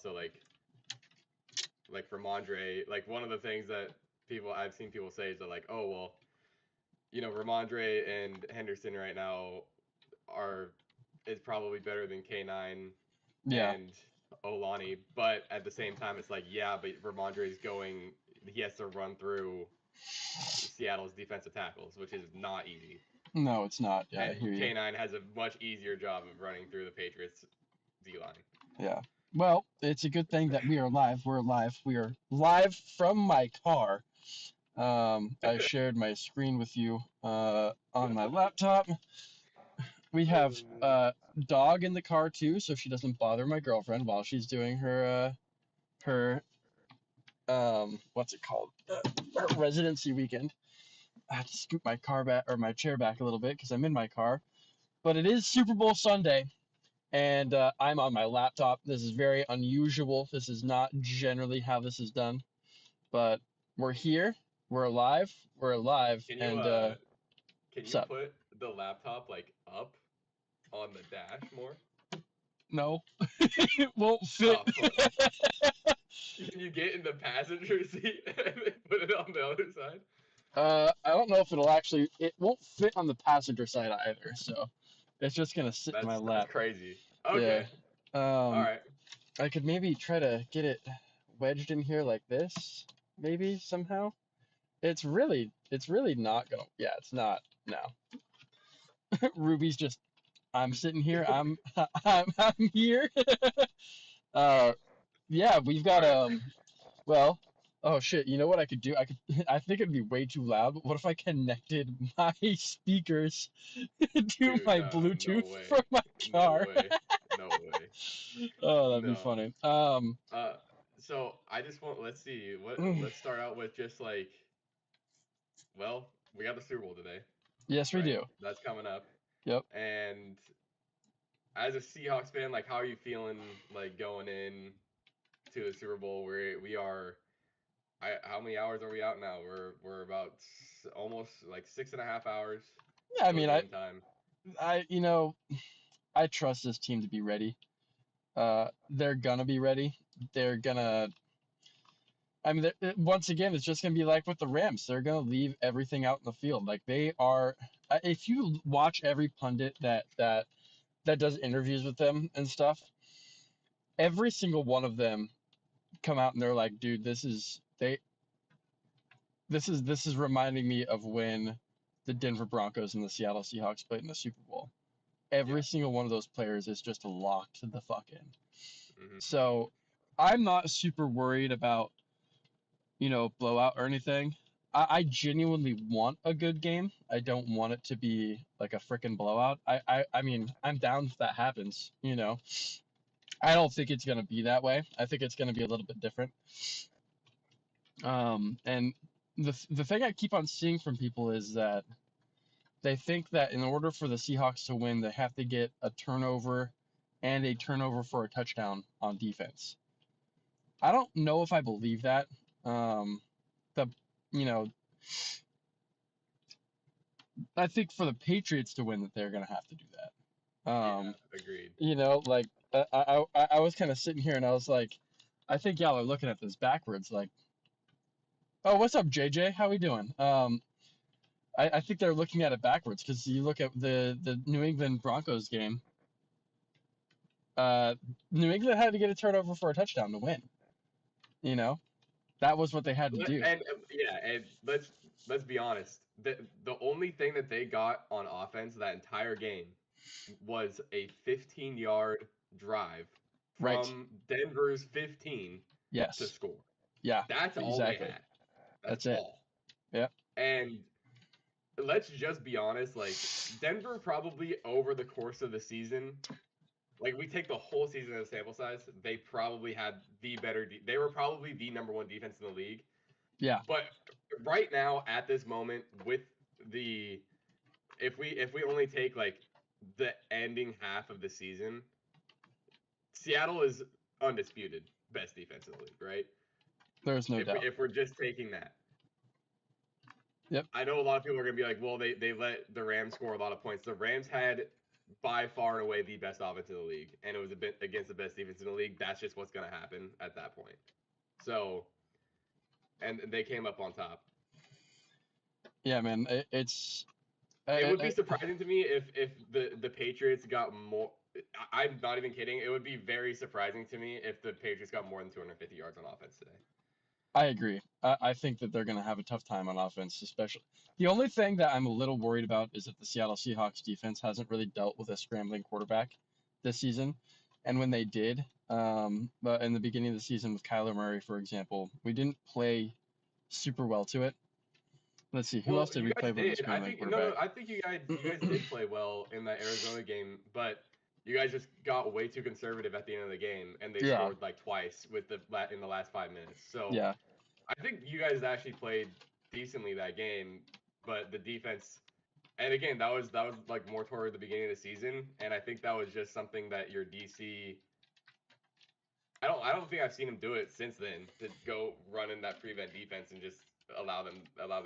also like for Ramondre, like one of the things that I've seen people say is that like, oh well, Ramondre and Henderson right now is probably better than K9 Yeah. and Olani, but at the same time, it's like, yeah, but Ramondre's he has to run through Seattle's defensive tackles, which is not easy. No, it's not. Yeah, I And hear you. K9 has a much easier job of running through the Patriots' D-line. Yeah. Well, it's a good thing that we are live. We're live. We are live from my car. I shared my screen with you on my laptop. We have dog in the car too, so she doesn't bother my girlfriend while she's doing her what's it called? Her residency weekend. I have to scoot my car back or my chair back a little bit because I'm in my car. But it is Super Bowl Sunday, and I'm on my laptop. This is very unusual. This is not generally how this is done, but we're here. We're alive. We're alive. Can And you what's up? put the laptop like up on the dash more? No, it won't fit. Oh, fuck. Can you get in the passenger seat and put it on the other side? I don't know if it won't fit on the passenger side either. So it's just gonna sit in my That's lap. crazy. Yeah. Okay. All right. I could maybe try to get it wedged in here like this, maybe somehow. It's really not gonna. Yeah, it's not. No. Ruby's just. I'm sitting here. I'm here. uh, yeah, we've got All right. Well, oh shit. You know what I could do? I think it'd be way too loud. But what if I connected my speakers to Dude, my no Bluetooth way. from my No car? way. No way. Oh, that'd be No. funny. So I just let's see. Let's start out with just like, well, we got the Super Bowl today, Yes, we right? do. That's coming up. Yep. And as a Seahawks fan, like, how are you feeling like going in to the Super Bowl where we are? How many hours are we out now? We're about almost like 6.5 hours Yeah, I till mean, game time. you know, I trust this team to be ready. They're gonna be ready. They're gonna. I mean, once again, it's just gonna be like with the Rams. They're gonna leave everything out in the field. Like they are. If you watch every pundit that does interviews with them and stuff, every single one of them come out and they're like, "Dude, this is reminding me of when the Denver Broncos and the Seattle Seahawks played in the Super Bowl. Every Yeah. single one of those players is just locked to the fuck in." Hmm. So I'm not super worried about, blowout or anything. I genuinely want a good game. I don't want it to be like a freaking blowout. I mean, I'm down if that happens, I don't think it's going to be that way. I think it's going to be a little bit different. And the thing I keep on seeing from people is that they think that in order for the Seahawks to win, they have to get a turnover and a turnover for a touchdown on defense. I don't know if I believe that. The you know, I think for the Patriots to win, that they're gonna have to do that. Yeah. Agreed. Like I was kind of sitting here and I was like, I think y'all are looking at this backwards. Like, oh, what's up, JJ? How we doing? I think they're looking at it backwards because you look at the New England Broncos game. New England had to get a turnover for a touchdown to win. That was what they had to do. And yeah, and let's be honest. The only thing that they got on offense that entire game was a 15-yard drive Right. from Denver's 15 to Yes. score. Yeah. That's all they Exactly. had. That's That's it. all. Yep. And let's just be honest, like Denver probably over the course of the season, like we take the whole season as a sample size, they probably had they were probably the number one defense in the league. Yeah. But right now at this moment with if we only take like the ending half of the season, Seattle is undisputed best defense in the league, right? There's no doubt. If we're just taking that. Yep. I know a lot of people are gonna be like, well, they let the Rams score a lot of points. The Rams had by far and away the best offense in the league, and it was a bit against the best defense in the league. That's just what's going to happen at that point. So, and they came up on top. Yeah, man, it's It would be surprising to me if the Patriots got more. I'm not even kidding. It would be very surprising to me if the Patriots got more than 250 yards on offense today. I agree. I think that they're going to have a tough time on offense, especially. The only thing that I'm a little worried about is that the Seattle Seahawks defense hasn't really dealt with a scrambling quarterback this season. And when they did, but in the beginning of the season with Kyler Murray, for example, we didn't play super well to it. Let's see, who Well, else did you we guys play with a did. I scrambling think no, quarterback? no. I think you guys did play well in that Arizona game, but you guys just got way too conservative at the end of the game, and they Yeah, scored like twice with in the last 5 minutes. So yeah. I think you guys actually played decently that game, but the defense. And again, that was like more toward the beginning of the season, and I think that was just something that your DC. I don't think I've seen him do it since then to go run in that prevent defense and just allow the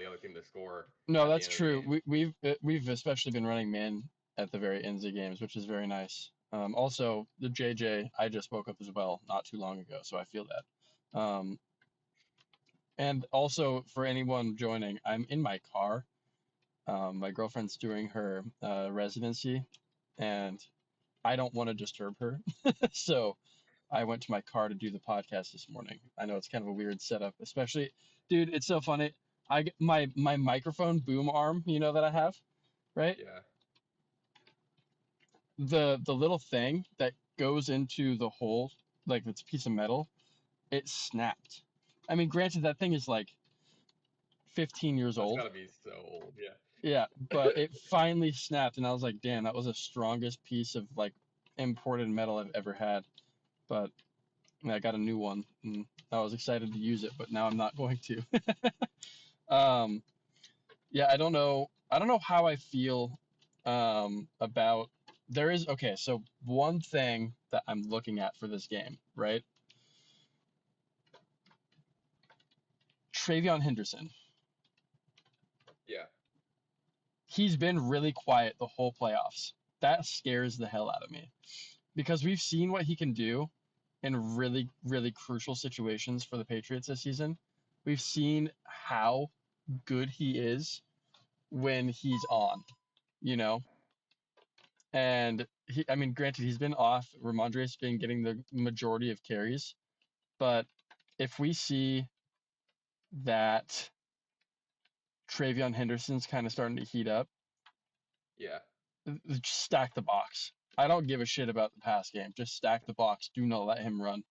other team to score No, at the that's end of the true. game. We've especially been running man at the very ends of games, which is very nice. Also, the JJ, I just woke up as well not too long ago, so I feel that. And also for anyone joining, I'm in my car. My girlfriend's doing her residency, and I don't want to disturb her, so I went to my car to do the podcast this morning. I know it's kind of a weird setup, especially, dude. It's so funny. My microphone boom arm, that I have, right? Yeah. The little thing that goes into the hole, like it's a piece of metal, it snapped. I mean, granted, that thing is like 15 years That's old. gotta be so old. Yeah. Yeah, but it finally snapped, and I was like, damn, that was the strongest piece of like imported metal I've ever had. But I got a new one, and I was excited to use it, but now I'm not going to. um, yeah, I don't know. I don't know how I feel about there is okay, so one thing that I'm looking at for this game, right? Travion Henderson. Yeah. He's been really quiet the whole playoffs. That scares the hell out of me because we've seen what he can do in really, really crucial situations for the Patriots this season. We've seen how good he is when he's on, you know? And I mean, granted, he's been off. Ramondre's been getting the majority of carries, but if we see that Travion Henderson's kind of starting to heat up, Yeah. just stack the box. I don't give a shit about the pass game. Just stack the box. Do not let him run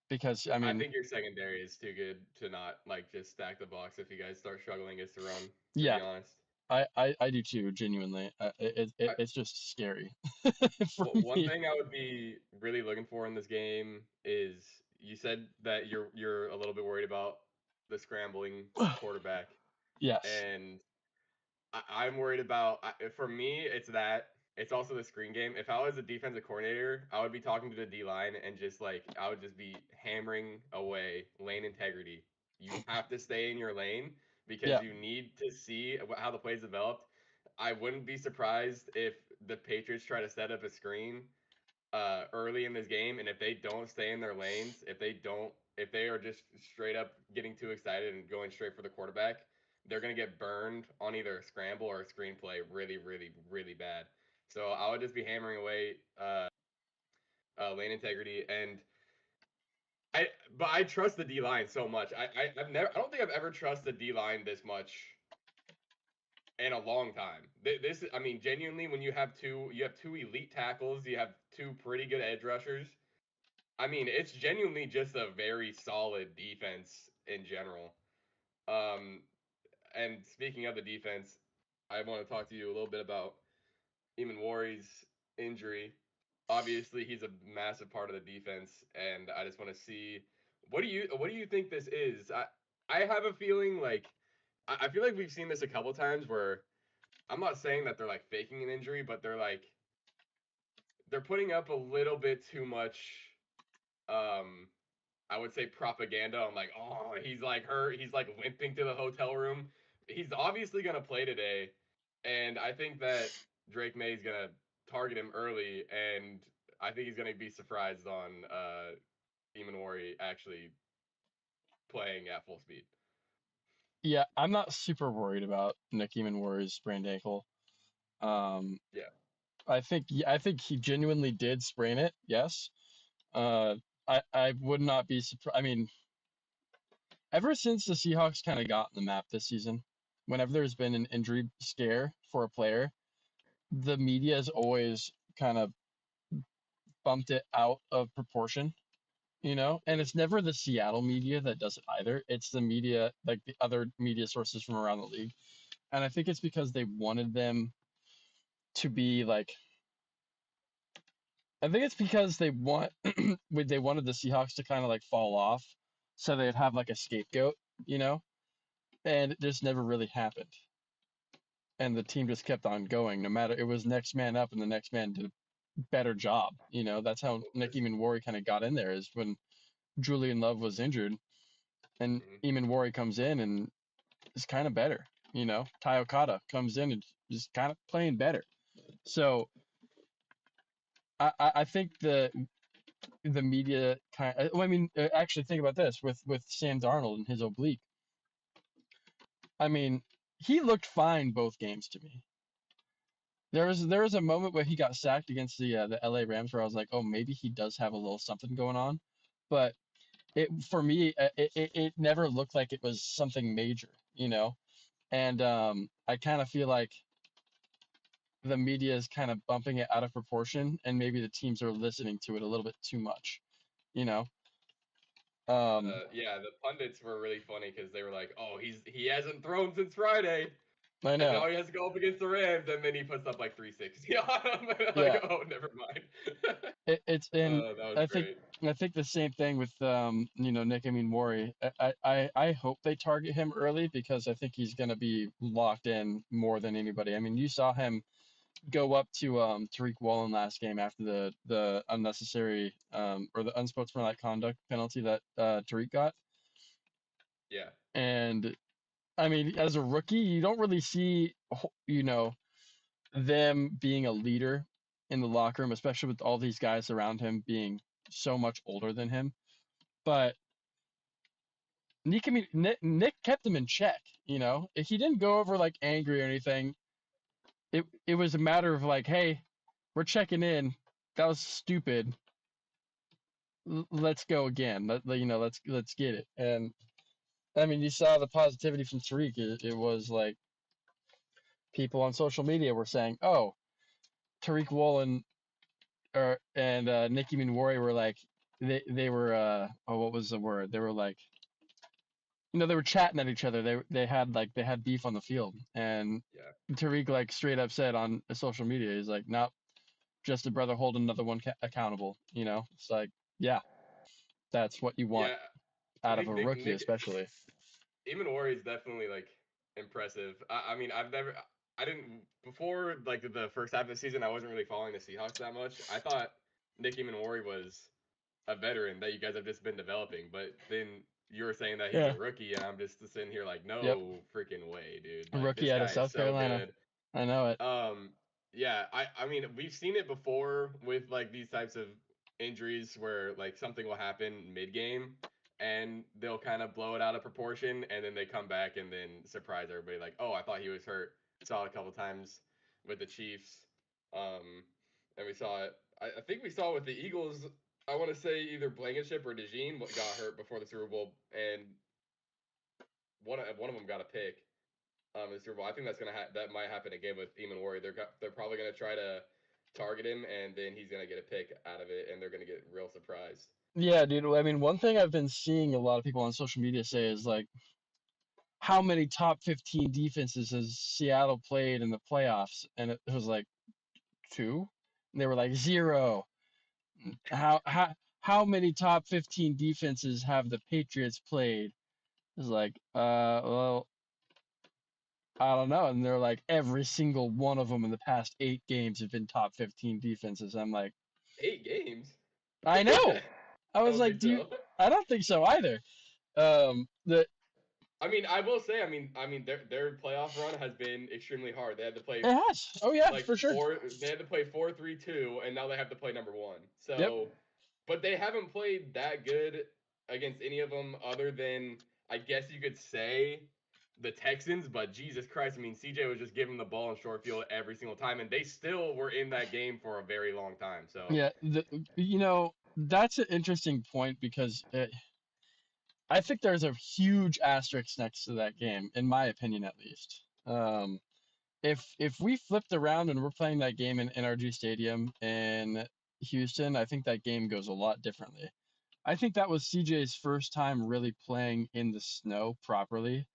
because I I mean, think your secondary is too good to not like just stack the box if you guys start struggling against the run. To yeah, be honest, I do too. Genuinely, I, it's just scary for one me. thing I would be really looking for in this game is you said that you're a little bit worried about the scrambling quarterback, Yes. and I'm worried about. For me, it's that. It's also the screen game. If I was a defensive coordinator, I would be talking to the D line and just like I would just be hammering away lane integrity. You have to stay in your lane because Yeah. you need to see how the plays developed. I wouldn't be surprised if the Patriots try to set up a screen early in this game, and if they don't stay in their lanes, if they are just straight up getting too excited and going straight for the quarterback, they're gonna get burned on either a scramble or a screenplay really, really, really bad. So I would just be hammering away lane integrity, and I but I trust the D line so much. I don't think I've ever trusted the D line this much in a long time. This I mean genuinely when you have two elite tackles, you have two pretty good edge rushers. I mean, it's genuinely just a very solid defense in general. Um, and speaking of the defense, I want to talk to you a little bit about Eamon Warry's injury. Obviously, he's a massive part of the defense, and I just want to see what do you think this is? I have a feeling like I feel like we've seen this a couple times where I'm not saying that they're like faking an injury, but they're putting up a little bit too much um I would say propaganda on like, oh, he's like hurt, he's like limping to the hotel room. He's obviously gonna play today, and I think that Drake May is gonna target him early, and I think he's gonna be surprised on Imanori actually playing at full speed. Yeah, I'm not super worried about Nick Warrior's sprained ankle. Um, Yeah. I think he genuinely did sprain it. Yes. Uh, I would not be surprised. I mean, ever since the Seahawks kind of got on the map this season, whenever there's been an injury scare for a player, the media has always kind of bumped it out of proportion, you know? And Mm-hmm. it's never the Seattle media that does it either. It's the media, like the other media sources from around the league. And I think it's because they wanted them to be like, I think it's because they wanted the Seahawks to kind of like fall off so they'd have like a scapegoat, you know? And it just never really happened. And the team just kept on going, no matter it was next man up and the next man did a better job. You know, that's how Nick Eamon kind of got in there, is when Julian Love was injured and Mm-hmm. Eamon comes in and is kind of better. You know, Ty Okada comes in and is kind of playing better. So I think the media kind of, well, I mean, actually think about this with Sam Darnold and his oblique. I mean, he looked fine both games to me. There was a moment where he got sacked against the LA Rams where I was like, oh, maybe he does have a little something going on, but it for me it never looked like it was something major, you know. And I kind of feel like the media is kind of bumping it out of proportion, and maybe the teams are listening to it a little bit too much, you know. Um, Yeah, the pundits were really funny because they were like, "Oh, he hasn't thrown since Friday, I and know, now he has to go up against the Rams." And then he puts up like 360 on them, and I'm like, yeah. "Oh, never mind." It's and That was I think great. I think the same thing with Nick Mori. I hope they target him early because I think he's gonna be locked in more than anybody. I mean, you saw him go up to Tariq Woolen last game after the unnecessary or the unsportsmanlike conduct penalty that Tariq got. Yeah, And I mean, as a rookie, you don't really see them being a leader in the locker room, especially with all these guys around him being so much older than him. But Nick kept him in check. You know, if he didn't go over like angry or anything, it was a matter of like, hey, we're checking in. That was stupid. Let's go again. Let's get it. And I mean, you saw the positivity from Tariq. It was like people on social media were saying, "Oh, Tariq Woolen and Nicki Minwari were like, they were oh, what was the word? They were like, they were chatting at each other. They had beef on the field, and yeah, Tariq like straight up said on social media, he's like, "Nope, just a brother holding another one accountable." You know, it's like, yeah, that's what you want yeah. I out of think a rookie, Nick especially. Imanori is definitely like impressive. I mean, I didn't before like the first half of the season. I wasn't really following the Seahawks that much. I thought Nick Imanori was a veteran that you guys have just been developing. But then you were saying that he's a Yeah. rookie, and I'm just sitting here like, Yep. no freaking way, dude. A Like rookie this out of guy is South so Carolina. good. I know it. Um, yeah, I mean, we've seen it before with like these types of injuries where like something will happen mid game and they'll kind of blow it out of proportion and then they come back and then surprise everybody like, oh, I thought he was hurt. Saw it a couple times with the Chiefs. Um, and we saw it. I think we saw it with the Eagles. I want to say either Blankenship or DeJean got hurt before the Super Bowl, and one of them got a pick in the Super Bowl. I think that might happen again with Eamon Warrior. They're probably gonna try to target him, and then he's gonna get a pick out of it, and they're gonna get real surprised. Yeah, dude. I mean, one thing I've been seeing a lot of people on social media say is like, how many top 15 defenses has Seattle played in the playoffs? And it was like two. And they were like zero. How many top 15 defenses have the Patriots played? It's like, well, I don't know. And they're like, every single one of them in the past 8 games have been top 15 defenses. I'm like, 8 games? I know. I I was don't like, think so. I don't think so either. The I mean, I will say, I mean, their playoff run has been extremely hard. They had to play It has. Oh yeah, like for sure. they had to play 4-3-2, and now they have to play number one. Yep. So, but they haven't played that good against any of them, other than I guess you could say the Texans. But Jesus Christ, I mean, CJ was just giving the ball in short field every single time, and they still were in that game for a very long time. So, Yeah. That's an interesting point because I think there's a huge asterisk next to that game, in my opinion, at least. If we flipped around and we're playing that game in NRG Stadium in Houston, I think that game goes a lot differently. I think that was CJ's first time really playing in the snow properly,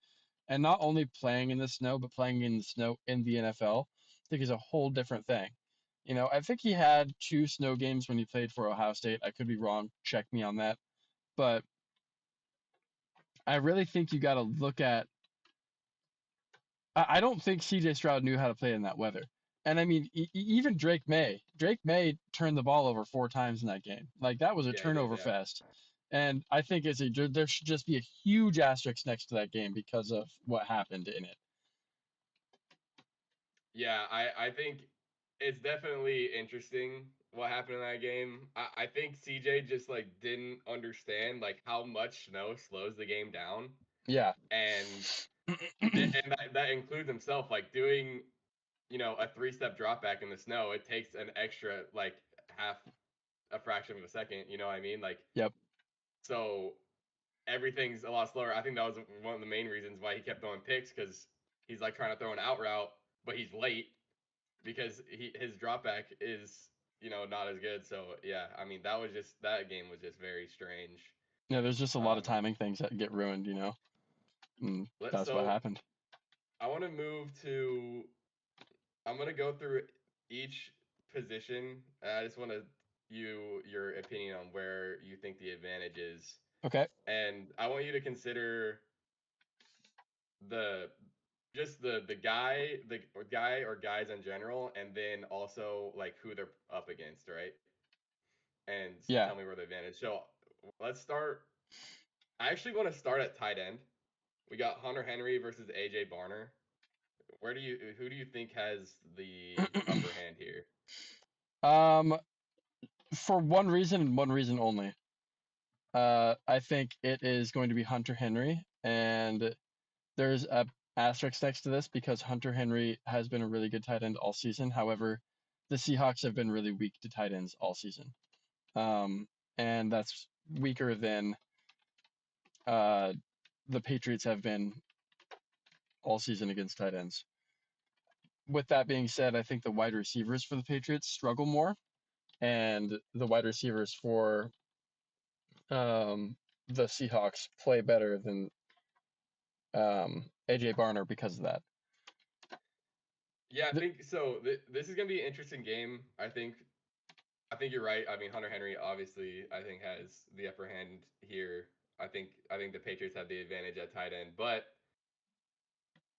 and not only playing in the snow, but playing in the snow in the NFL. I think is a whole different thing. I think he had two snow games when he played for Ohio State. I could be wrong. Check me on that. But I really think you got to look at. I don't think C.J. Stroud knew how to play in that weather. And I mean, even Drake May turned the ball over four times in that game. Like that was a yeah, he did. turnover Yeah. fest. And I think there should just be a huge asterisk next to that game because of what happened in it. Yeah, I think it's definitely interesting what happened in that game. I think CJ just like didn't understand like how much snow slows the game down, Yeah. and and that includes himself like doing a three-step drop back in the snow. It takes an extra like half a fraction of a second. You know what I mean? Like Yep. so everything's a lot slower. I think that was one of the main reasons why he kept throwing picks because he's like trying to throw an out route, but he's late because his drop back is not as good. So yeah, I mean that game was just very strange. Yeah, there's just a lot of Um, timing things that get ruined. And that's what so happened. I want to move to. I'm gonna go through each position. I just want to your opinion on where you think the advantage is, Okay. and I want you to consider the just the guy or guys in general, and then also like who they're up against, right? And Yeah. tell me where the advantage. So let's start. I actually want to start at tight end. We got Hunter Henry versus AJ Barner. Who do you think has the upper hand here? um, for one reason and one reason only. I think it is going to be Hunter Henry, and there's a asterisk next to this because Hunter Henry has been a really good tight end all season. However, the Seahawks have been really weak to tight ends all season. And that's weaker than uh, the Patriots have been all season against tight ends. With that being said, I think the wide receivers for the Patriots struggle more, and the wide receivers for the Seahawks play better than AJ Barner because of that. Yeah, I Th- think so. This is gonna be an interesting game. I think you're right. I mean, Hunter Henry obviously I think has the upper hand here. I think the Patriots have the advantage at tight end, but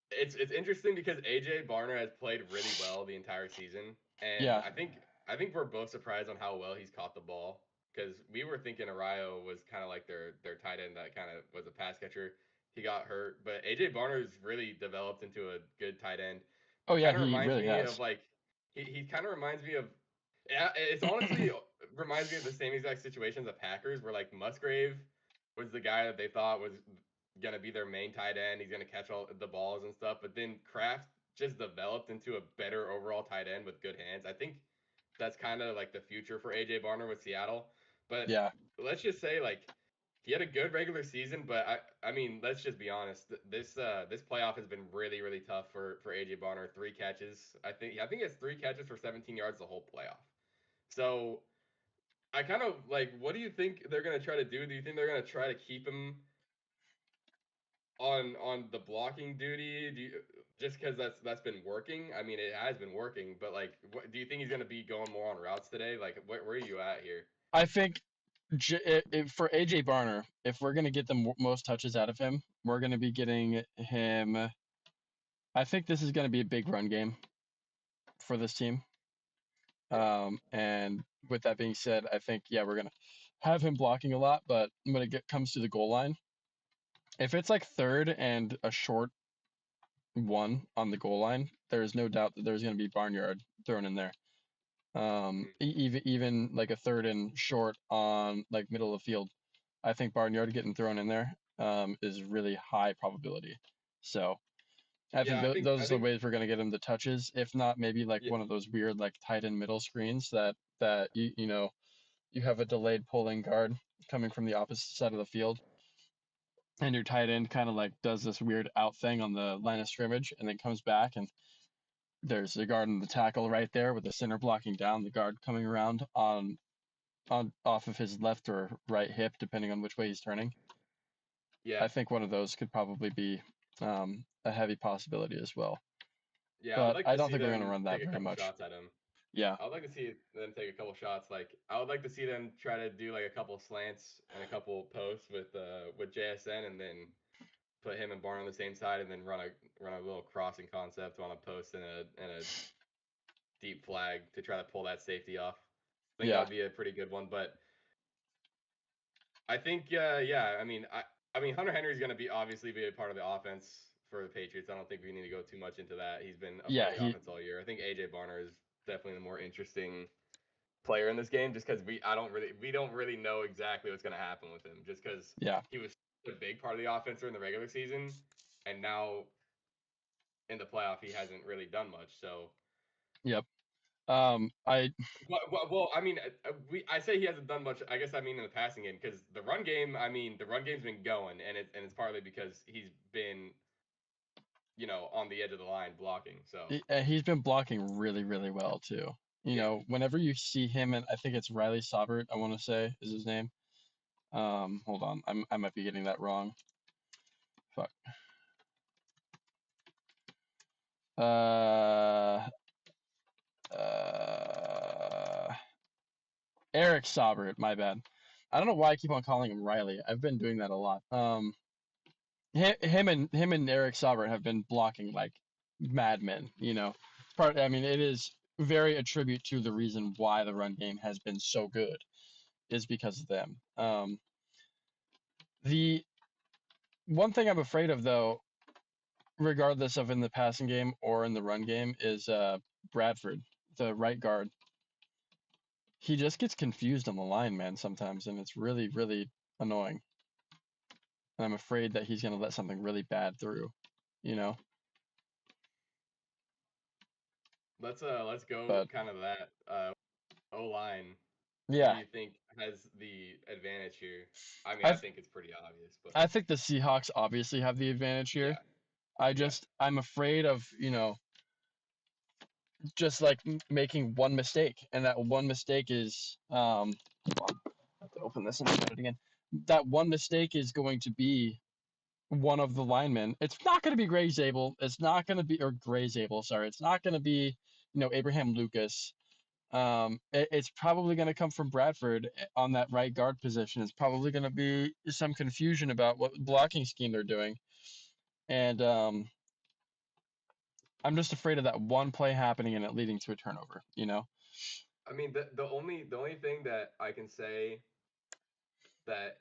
it's interesting because AJ Barner has played really well the entire season, and yeah. I think we're both surprised on how well he's caught the ball because we were thinking Arayo was kind of like their tight end that kind of was a pass catcher. He got hurt, but AJ Barner's really developed into a good tight end. Oh yeah, Kind of he reminds really me of has. like he kind of reminds me of yeah, it's honestly reminds me of the same exact situation as the Packers where like Musgrave was the guy that they thought was gonna be their main tight end. He's gonna catch all the balls and stuff. But then Kraft just developed into a better overall tight end with good hands. I think that's kind of like the future for AJ Barner with Seattle. But Yeah. let's just say like he had a good regular season, but I mean let's just be honest. This playoff has been really really tough for AJ Barner. Three catches. I think it's 3 catches for 17 yards the whole playoff. So I kind of like. What do you think they're gonna try to do? Do you think they're gonna try to keep him on the blocking duty? Just because that's been working? I mean, it has been working, but like, do you think he's gonna be going more on routes today? Like, where are you at here? I think for AJ Barner, if we're going to get the most touches out of him, we're going to be getting him. I think this is going to be a big run game for this team. Yeah. And with that being said, I think, yeah, we're going to have him blocking a lot, but when it comes to the goal line, If it's like third and a short one on the goal line, there's no doubt that there's going to be Barnyard thrown in there. Mhm. Even like a third and short on like middle of the field, I think Barnyard getting thrown in there is really high probability. So I think Yeah, I those are the think ways we're going to get him the touches. If not, maybe like yeah, one of those weird like tight end middle screens that you have a delayed pulling guard coming from the opposite side of the field, and your tight end kind of like does this weird out thing on the line of scrimmage, and then comes back, and there's the guard and the tackle right there with the center blocking down, the guard coming around on off of his left or right hip, depending on which way he's turning. I yeah, think one of those could probably be a heavy possibility as well. yeah. I would But like I to don't see think we're going to them run that take a very couple much. shots at him. Yeah, I would like to see them take a couple shots. Like I would like to see them try to do like a couple slants and a couple posts with JSN, and then put him and Barn on the same side, and then run a little crossing concept on a post and a deep flag to try to pull that safety off. I think that yeah, would be a pretty good one. But I think yeah. I mean Hunter Henry's going to be obviously be a part of the offense for the Patriots. I don't think we need to go too much into that. He's been a part yeah. of the offense all year. I think AJ Barner is definitely the more interesting player in this game, just because we don't really know exactly what's going to happen with him, just because Yeah, he was a big part of the offense during the regular season, and now in the playoff he hasn't really done much. So, yep. I well, I mean, I say he hasn't done much. I guess I mean in the passing game, because the run game. I mean, the run game's been going, and it's partly because he's been on the edge of the line blocking. So he's been blocking really, really well too. yeah, Whenever you see him, and I think it's Riley Saubert, I want to say is his name. Hold on, I might be getting that wrong. Fuck. Uh, uh, Eric Saubert, my bad. I don't know why I keep on calling him Riley. I've been doing that a lot. Him and Eric Saubert have been blocking like madmen. I mean, it is very a tribute to the reason why the run game has been so good is because of them. The one thing I'm afraid of, though, regardless of in the passing game or in the run game, is Bradford, the right guard. He just gets confused on the line, man, sometimes, and it's really, really annoying. And I'm afraid that he's going to let something really bad through, you know? let's go But kind of that O line. Who do yeah, you think has the advantage here? I mean, I I th- think it's pretty obvious, but I think the Seahawks obviously have the advantage here. yeah, yeah. I'm afraid of, just like making one mistake, and that one mistake is hold on, I have to open this and put it again. That one mistake is going to be one of the linemen. It's not going to be Gray Zabel. It's not going to be or Gray Zabel. Sorry, it's not going to be Abraham Lucas. It's probably going to come from Bradford on that right guard position. It's probably going to be some confusion about what blocking scheme they're doing, and I'm just afraid of that one play happening and it leading to a turnover. I mean, the only thing that I can say that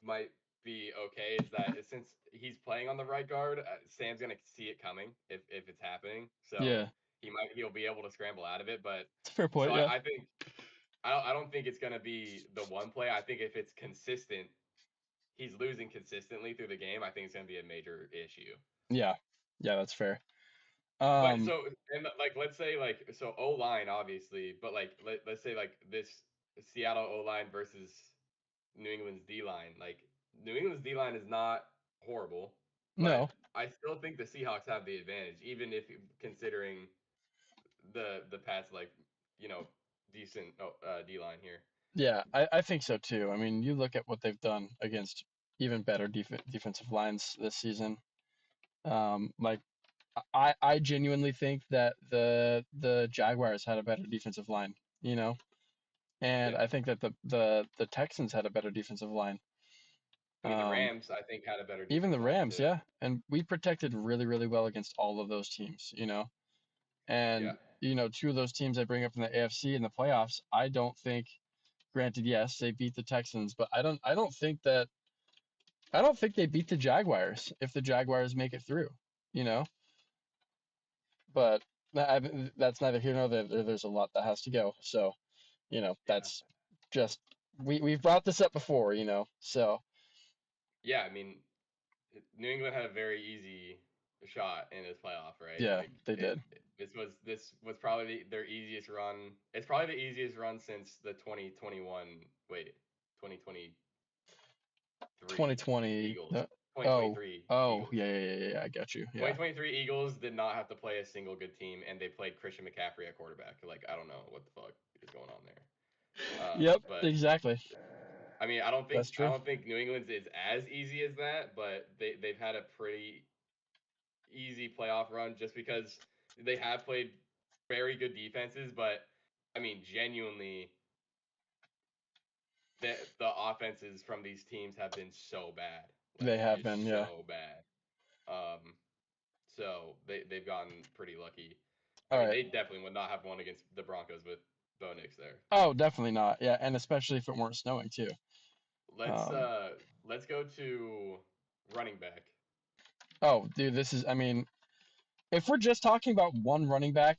might be okay is that since he's playing on the right guard, Sam's gonna see it coming if it's happening. So Yeah, he'll be able to scramble out of it. But it's a fair so point. Yeah, I think I don't think it's gonna be the one play. I think if it's consistent, he's losing consistently through the game. I think it's gonna be a major issue. yeah, yeah. That's fair. But Um, so and like let's say like so O line obviously, but like let's say like this Seattle O line versus New England's D line. Like New England's D line is not horrible, but no, I still think the Seahawks have the advantage, even if considering the Pats like you know decent D line here. yeah, I think so too. I mean, you look at what they've done against even better defensive lines this season. Like I genuinely think that the Jaguars had a better defensive line, you know, and Yeah, I think that the Texans had a better defensive line. I mean the Um, Rams I think had a better Even the defensive line Rams, too. yeah, and we protected really, really well against all of those teams, Yeah, and two of those teams I bring up in the AFC in the playoffs, I don't think. Granted, yes, they beat the Texans, but I don't think that I don't think they beat the Jaguars if the Jaguars make it through, you know. But that's neither here nor there. There's a lot that has to go. So, Yeah. that's just we've brought this up before, So Yeah, I mean, New England had a very easy shot in this playoff, right? yeah, Like they did. this was probably their easiest run. It's probably the easiest run since the 2021, 2023 2020. Eagles. Oh, 2023 oh, Eagles. yeah, yeah, yeah, yeah. I got you. Yeah. 2023 Eagles did not have to play a single good team, and they played Christian McCaffrey at quarterback. Like, I don't know what the fuck is going on there. Yep, But exactly. I mean, That's I true. don't think New England's is as easy as that, but they've had a pretty easy playoff run just because they have played very good defenses. But I mean, genuinely, the offenses from these teams have been so bad, They like have been, just yeah. so bad. Um, so they've gotten pretty lucky. I All mean, right. they definitely would not have won against the Broncos with Bo Nix there. Oh, definitely not. Yeah, and especially if it weren't snowing too. Let's Um, uh let's go to running back. oh, dude, I mean, if we're just talking about one running back,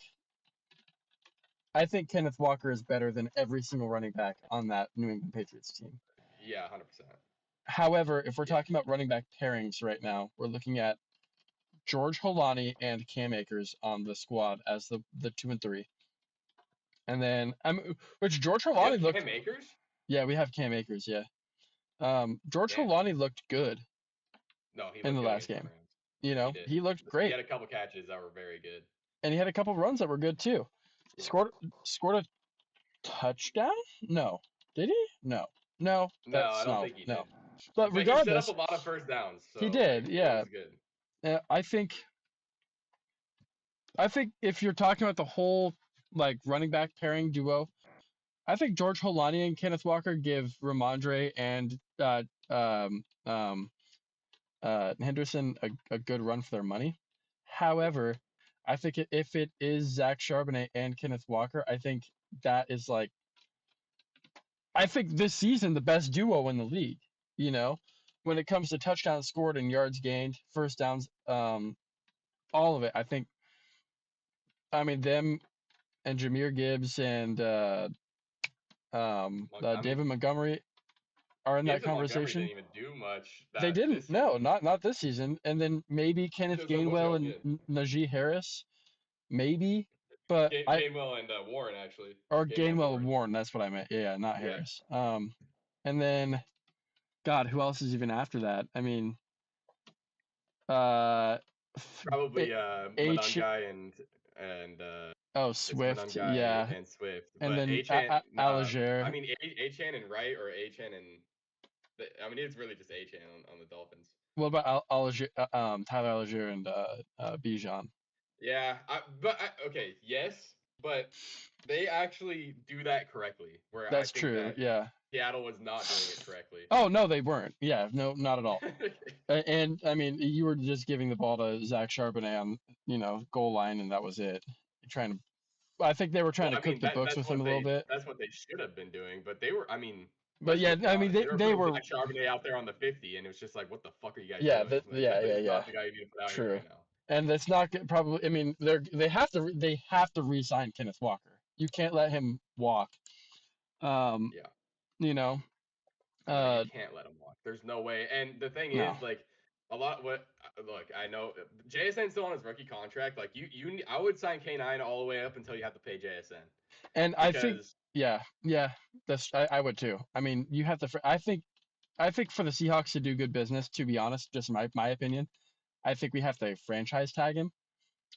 I think Kenneth Walker is better than every single running back on that New England Patriots team. Yeah, 100%. However, if we're Yeah. talking about running back pairings right now, we're looking at George Holani and Cam Akers on the squad as the 2 and 3. And then which George You have Holani looked Cam Akers? yeah, we have Cam Akers, yeah. George Damn. Holani looked good No, he in looked the good last against the game. Rams. He did. He looked He great. had a couple catches that were very good. And he had a couple runs that were good too. Yeah. Scored a touchdown? No. Did he? No. No, No, I that's don't no, think he no. did. But But he set up a regardless, lot of first downs, he so did. like it Yeah. was good. I think if you're talking about the whole like running back pairing duo, I think George Holani and Kenneth Walker give Ramondre and Henderson a good run for their money. Yeah. However, I think if it is Zach Charbonnet and Kenneth Walker, I think that is like I think this season the best duo in the league. You know, when it comes to touchdowns scored and yards gained, first downs, all of it. I mean them and Jameer Gibbs and I David mean, Montgomery are in that Gibbs and Montgomery didn't conversation. even do much They that didn't. this No, season not this season. And then maybe Kenneth because of what y'all Gainwell and did. Najee Harris, maybe. But Gainwell and Warren actually. or Gainwell and Gainwell and Warren. Warren. That's what I meant. Yeah, not Yeah. Harris. And then God, who else is even after that? I mean, uh, Probably H. Monangai and Oh, it's Swift. Monangai Yeah, and Swift. and But then Achan, nah, I Algier. mean Achan and Wright or Achan and I mean it's really just Achan on the Dolphins. What about Algier? Tyler Algier and Bijan. Yeah, okay, yes, but they actually do that correctly. Where I That's think true. that Yeah. Seattle was not doing it correctly. Oh no, they weren't. Yeah, no, not at all. And I mean, you were just giving the ball to Zach Charbonnet on, goal line, and that was it. Trying to, I think they were trying Well, to I cook mean the books with him a little bit. that's what they should have been doing, but they were. I mean, But yeah, let's be I mean, honest. they, They were they putting were, Zach Charbonnet out there on the 50, and it was just like, what the fuck are you guys yeah, doing? Like yeah, this yeah, is yeah, not the guy you need to put out here true. right now. And that's not probably. I mean, they have to re-sign Kenneth Walker. You can't let him walk. Um, Yeah. you know, No, you uh, can't let him walk. There's no way. And the thing no. is, like, a lot. What look, I know JSN's still on his rookie contract. Like, I would sign K9 all the way up until you have to pay JSN And I think, because yeah, I would too. I mean, you have to. I think for the Seahawks to do good business, to be honest, just my opinion, I think we have to franchise tag him.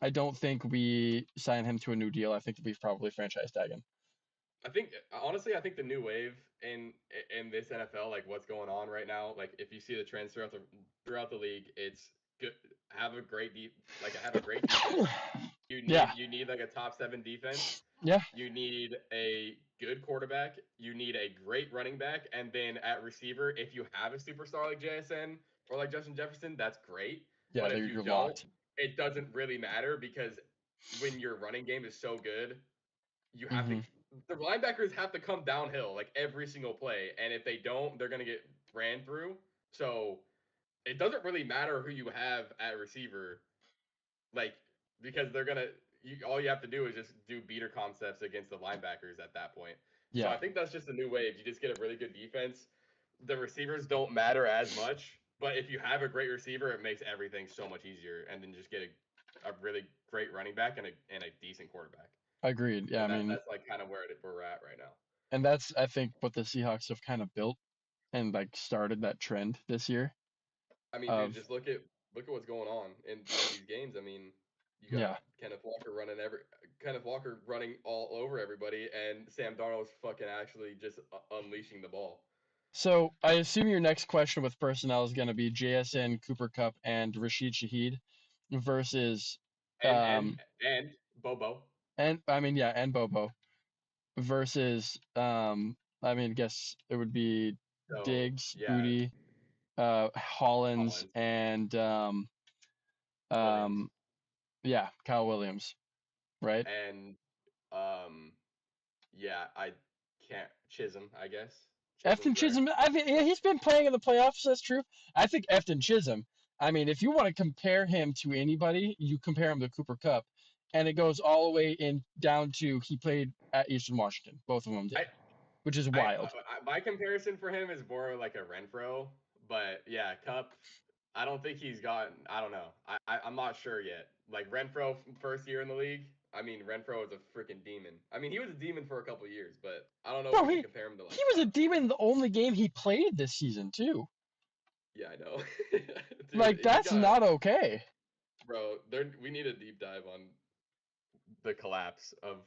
I don't think we sign him to a new deal. I think we probably franchise tag him. I think honestly, I think the new wave in this NFL, like what's going on right now, like if you see the trends throughout the league, it's good. Have a great defense. Yeah, You need like a top 7 defense. yeah, You need a good quarterback. You need a great running back, and then at receiver, if you have a superstar like JSN or like Justin Jefferson, that's great. yeah. But if you You're don't, locked. it doesn't really matter because when your running game is so good, you have to Hmm. the linebackers have to come downhill like every single play, and if they don't, they're gonna get ran through. So it doesn't really matter who you have at receiver, like because they're gonna all you have to do is just do beater concepts against the linebackers at that point. So Yeah, I think that's just a new wave. You just get a really good defense. The receivers don't matter as much, but if you have a great receiver, it makes everything so much easier. And then just get a really great running back and a decent quarterback. agreed. Yeah, I And mean, that's like kind of where we're at right now. and that's I think what the Seahawks have kind of built and like started that trend this year I mean, dude, of just look at what's going on in these games. I mean, you got yeah. Kenneth Walker running all over everybody, and Sam Darnold's fucking actually just unleashing the ball. So I assume your next question with personnel is going to be JSN, Cooper Cup, and Rashid Shaheed versus And and um and Bobo. and I mean yeah and Bobo versus I mean I guess it would be So Diggs, yeah, Booty, Hollins, Collins, and Williams, um yeah Kyle Williams, right? and um yeah, I can't Chisholm. I guess Efton Chisholm's there. Chisholm, I mean, yeah, he's been playing in the playoffs. That's true. I think Efton Chisholm. I mean, if you want to compare him to anybody, you compare him to Cooper Cup, and it goes all the way in down to he played at Eastern Washington. Both of them did, I which is wild. my comparison for him is more like a Renfro, but yeah, Cup. I don't think he's gotten. I don't know. I'm not sure yet. Like Renfro first year in the league. I mean, Renfro is a freaking demon. I mean, he was a demon for a couple years, but I don't know if Bro, we can he compare him to like he was a Cup. demon the only game he played this season too. Yeah, I know, dude. Like He that's got not okay. bro. There, we need a deep dive on the collapse of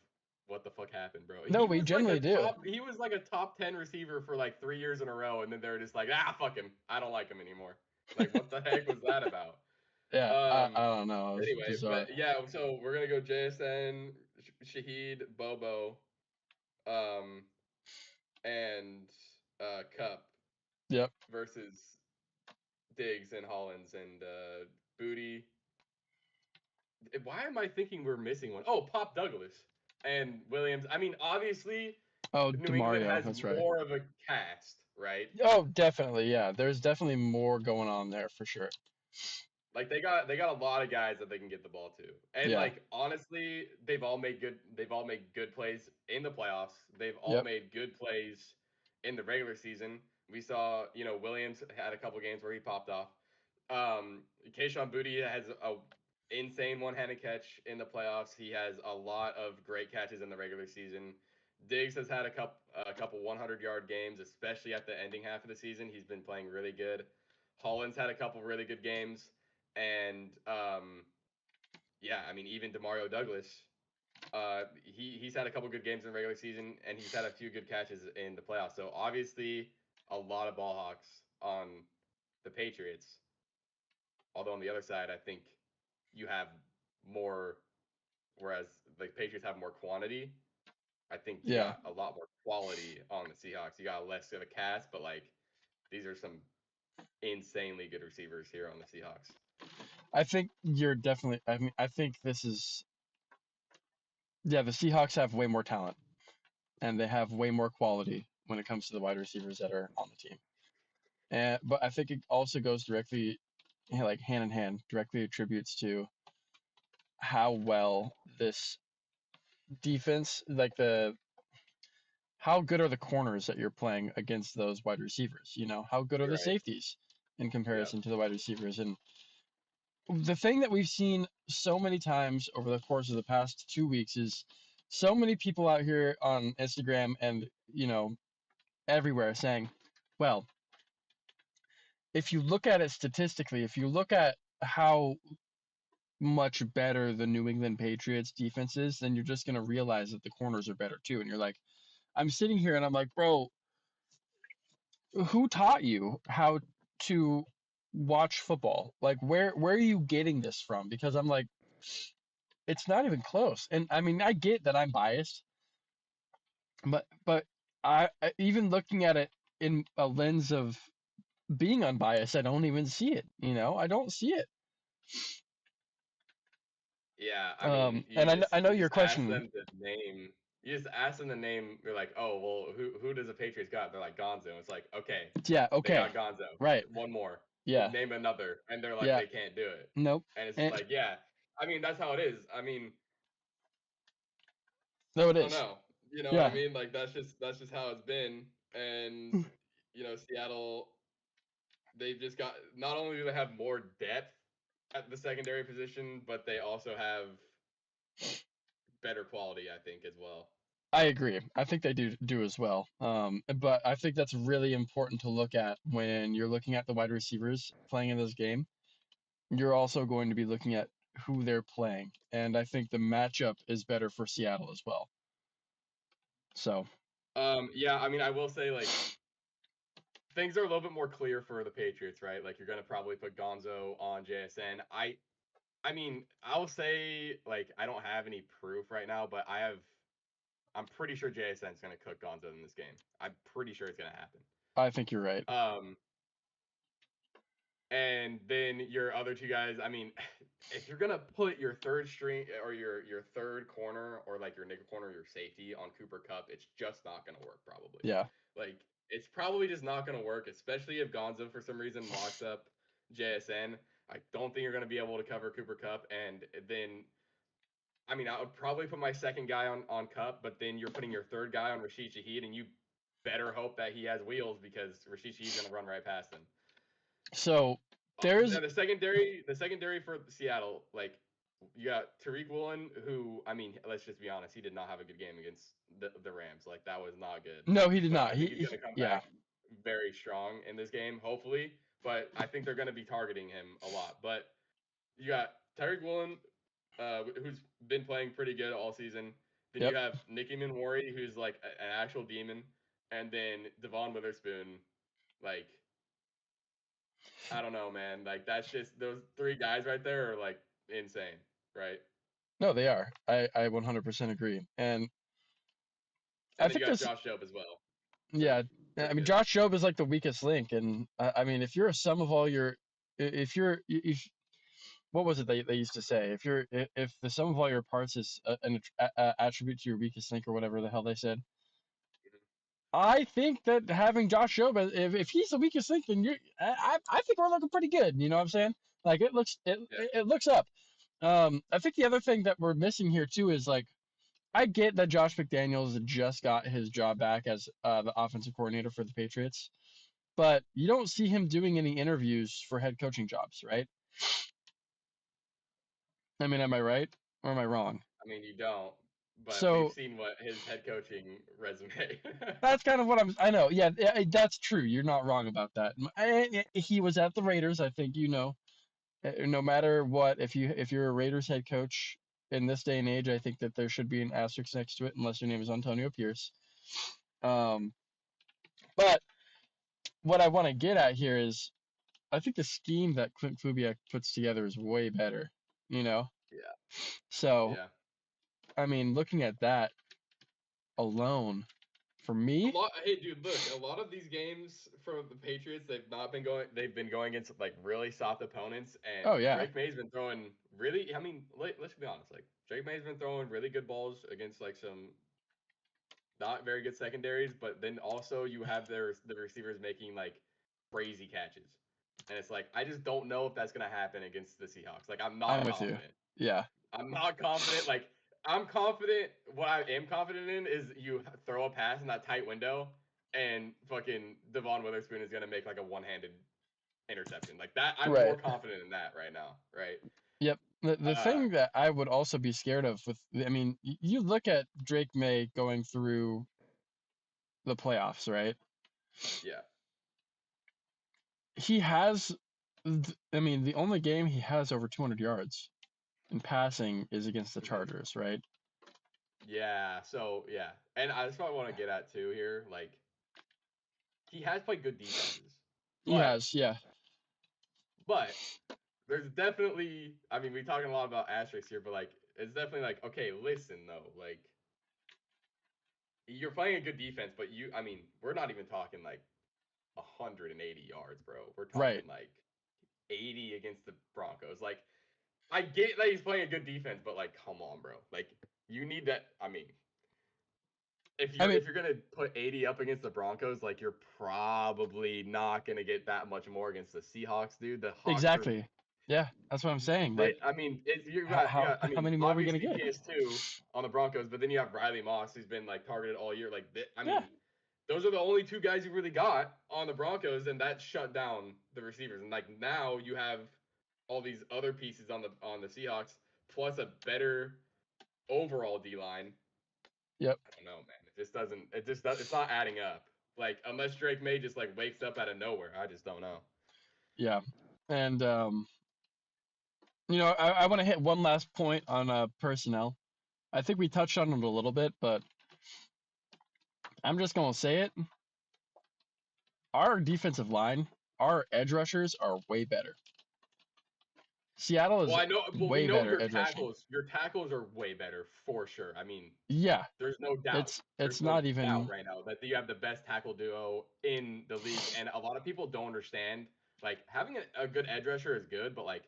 what the fuck happened, bro. No, we generally do. He was like a top 10 receiver for like 3 years in a row, and then they're just like, ah, fuck him. I don't like him anymore. Like, what the heck was that about? Yeah, I Um. don't know. It was Anyway, bizarre. but yeah, so we're gonna go JSN, Shaheed, Bobo, um, and Cup Yep. versus Diggs and Hollins and Booty. Why am I thinking we're missing one? Oh, Pop Douglas and Williams. I mean, obviously, Oh, New England Demario. has That's right. more of a cast, right? Oh, definitely. Yeah, there's definitely more going on there for sure. Like they got a lot of guys that they can get the ball to. And Yeah. like honestly, they've all made good plays in the playoffs. They've all Yep. made good plays in the regular season. We saw, Williams had a couple games where he popped off. Kayshon Boutte has a insane one-handed catch in the playoffs. He has a lot of great catches in the regular season. Diggs has had a couple 100-yard games, especially at the ending half of the season. He's been playing really good. Hollins had a couple really good games, and yeah, I mean even Demario Douglas, he's had a couple good games in the regular season, and he's had a few good catches in the playoffs. So obviously, a lot of ball hawks on the Patriots. Although on the other side, I think you have more, whereas the Patriots have more quantity. I think you Yeah. got a lot more quality on the Seahawks. You got less of a cast, but like these are some insanely good receivers here on the Seahawks. I think you're definitely. I mean, I think this is. Yeah, the Seahawks have way more talent and they have way more quality when it comes to the wide receivers that are on the team. And but I think it also goes directly, like hand in hand, directly attributes to how well this defense, like the how good are the corners that you're playing against those wide receivers? You know, how good are the Right. safeties in Yep. comparison to the wide receivers? And the thing that we've seen so many times over the course of the past 2 weeks is so many people out here on Instagram and, everywhere saying, well, if you look at it statistically, if you look at how much better the New England Patriots defense is, then you're just going to realize that the corners are better too. And you're like, I'm sitting here and I'm like, bro, who taught you how to watch football? Like, where are you getting this from? Because I'm like, it's not even close. And I mean, I get that I'm biased, but even looking at it in a lens of being unbiased, I don't even see it. I don't see it. Yeah, I mean, And I know you your just ask question. them to name. You just ask them to name. You're like, oh well, who does the Patriots got? They're like Gonzo. It's like, okay, Yeah, they okay, got Gonzo. right. One more. Yeah. name another, and they're like Yeah. they can't do it, Nope. and it's just And, like, yeah, I mean that's how it is. I mean, no, it I don't is. know, you know what I Yeah. mean? Like that's just how it's been, and Seattle, they've just got not only do they have more depth at the secondary position, but they also have better quality, I think, as well. I agree. I think they do as well. But I think that's really important to look at when you're looking at the wide receivers playing in this game. You're also going to be looking at who they're playing, and I think the matchup is better for Seattle as well. So, Yeah, I mean, I will say like things are a little bit more clear for the Patriots, right? Like you're gonna probably put Gonzo on JSN. I mean, I'll say like I don't have any proof right now, but I'm pretty sure JSN's gonna cook Gonzo in this game. I'm pretty sure it's gonna happen. I think you're right. Um, and then your other two guys, I mean, if you're gonna put your third string or your third corner or like your nickel corner, your safety on Cooper Cup, it's just not gonna work probably. Yeah. Like it's probably just not gonna work, especially if Gonzo for some reason locks up JSN. I don't think you're gonna be able to cover Cooper Cup, and then I mean I would probably put my second guy on Cup, but then you're putting your third guy on Rashid Shaheed, and you better hope that he has wheels because Rashid Shaheed's gonna run right past him. So there's The secondary for Seattle, like you got Tariq Woolen, who I mean, let's just be honest, he did not have a good game against the Rams. Like that was not good. no, he did But not. I think he's gonna come Yeah. back very strong in this game, hopefully. But I think they're gonna be targeting him a lot. But you got Tariq Woolen, who's been playing pretty good all season. Then Yep. you have Nicky Minwari, who's like an actual demon, and then Devon Witherspoon, like I don't know, man. Like that's just those three guys right there are like insane, right? No, they are. I 100% agree. And I And then think you got this, Josh Jobe as well, who's yeah, I pretty mean, good. Josh Jobe is like the weakest link. And I mean, if you're a sum of all your, if you're, if, what was it they used to say? If the sum of all your parts is an attribute to your weakest link or whatever the hell they said, I think that having Josh Jobe, if he's the weakest link, then I think we're looking pretty good. You know what I'm saying? Like Yeah. it looks up. I think the other thing that we're missing here too is like I get that Josh McDaniels just got his job back as the offensive coordinator for the Patriots, but you don't see him doing any interviews for head coaching jobs, right? I mean, am I right or am I wrong? I mean, you don't, but we've So seen what his head coaching resume. that's kind of what I know. Yeah, that's true. You're not wrong about that. He was at the Raiders. I think you know. No matter what, if you're a Raiders head coach in this day and age, I think that there should be an asterisk next to it, unless your name is Antonio Pierce. Um, but what I want to get at here is, I think the scheme that Clint Kubiak puts together is way better. You know, Yeah, so yeah. I mean, looking at that alone, for A me, lot. Hey, dude, look. A lot of these games for the Patriots, they've not been going. They've been going against like really soft opponents, and oh yeah, Drake May's been throwing really. I mean, let's be honest. Like Drake May's been throwing really good balls against like some not very good secondaries, but then also you have the receivers making like crazy catches. And it's like I just don't know if that's gonna happen against the Seahawks. Like I'm I'm not with you. confident. Yeah, I'm not confident. Like I'm confident. What I am confident in is you throw a pass in that tight window, and fucking Devon Witherspoon is gonna make like a one-handed interception. Like that, I'm more right. confident in that right now. Right. Yep. The Uh, thing that I would also be scared of I mean, you look at Drake May going through the playoffs, right? yeah. He has, I mean, the only game he has over 200 yards in passing is against the Mhm. Chargers, right? Yeah. So yeah, and that's what I want to get at too here. Like he has played good defenses, He but has, yeah, but there's definitely. I mean, we're talking a lot about asterisks here, but like it's definitely like okay, listen though, like you're playing a good defense, but I mean, we're not even talking like 180 yards, bro. We're talking right. like 80 against the Broncos. Like I get that he's playing a good defense, but like come on, bro. Like you need that. I mean, I mean, if you're gonna put 80 up against the Broncos, like you're probably not gonna get that much more against the Seahawks, dude. The Hawks are exactly. Yeah, that's what I'm saying. they. Like, I mean, you how got. I how mean, many more are we gonna obviously get? PS2 on the Broncos, but then you have Riley Moss, who's been like targeted all year. Like, I Yeah, mean, those are the only two guys you really got on the Broncos, and that shut down the receivers. And like now you have all these other pieces on the Seahawks, plus a better overall D line. yep, I don't know, man. It just doesn't. It just does, it's not adding up. Like unless Drake May just like wakes up out of nowhere, I just don't know. yeah. And I want to hit one last point on personnel. I think we touched on it a little bit, but I'm just gonna say it. Our defensive line, our edge rushers are way better. Seattle Well, is I know. Well, we way know better edge rushing. your tackles are way better for sure. I mean, Yeah, there's no doubt. it's There's no not doubt even. right now that you have the best tackle duo in the league, and a lot of people don't understand. Like having a good edge rusher is good, but like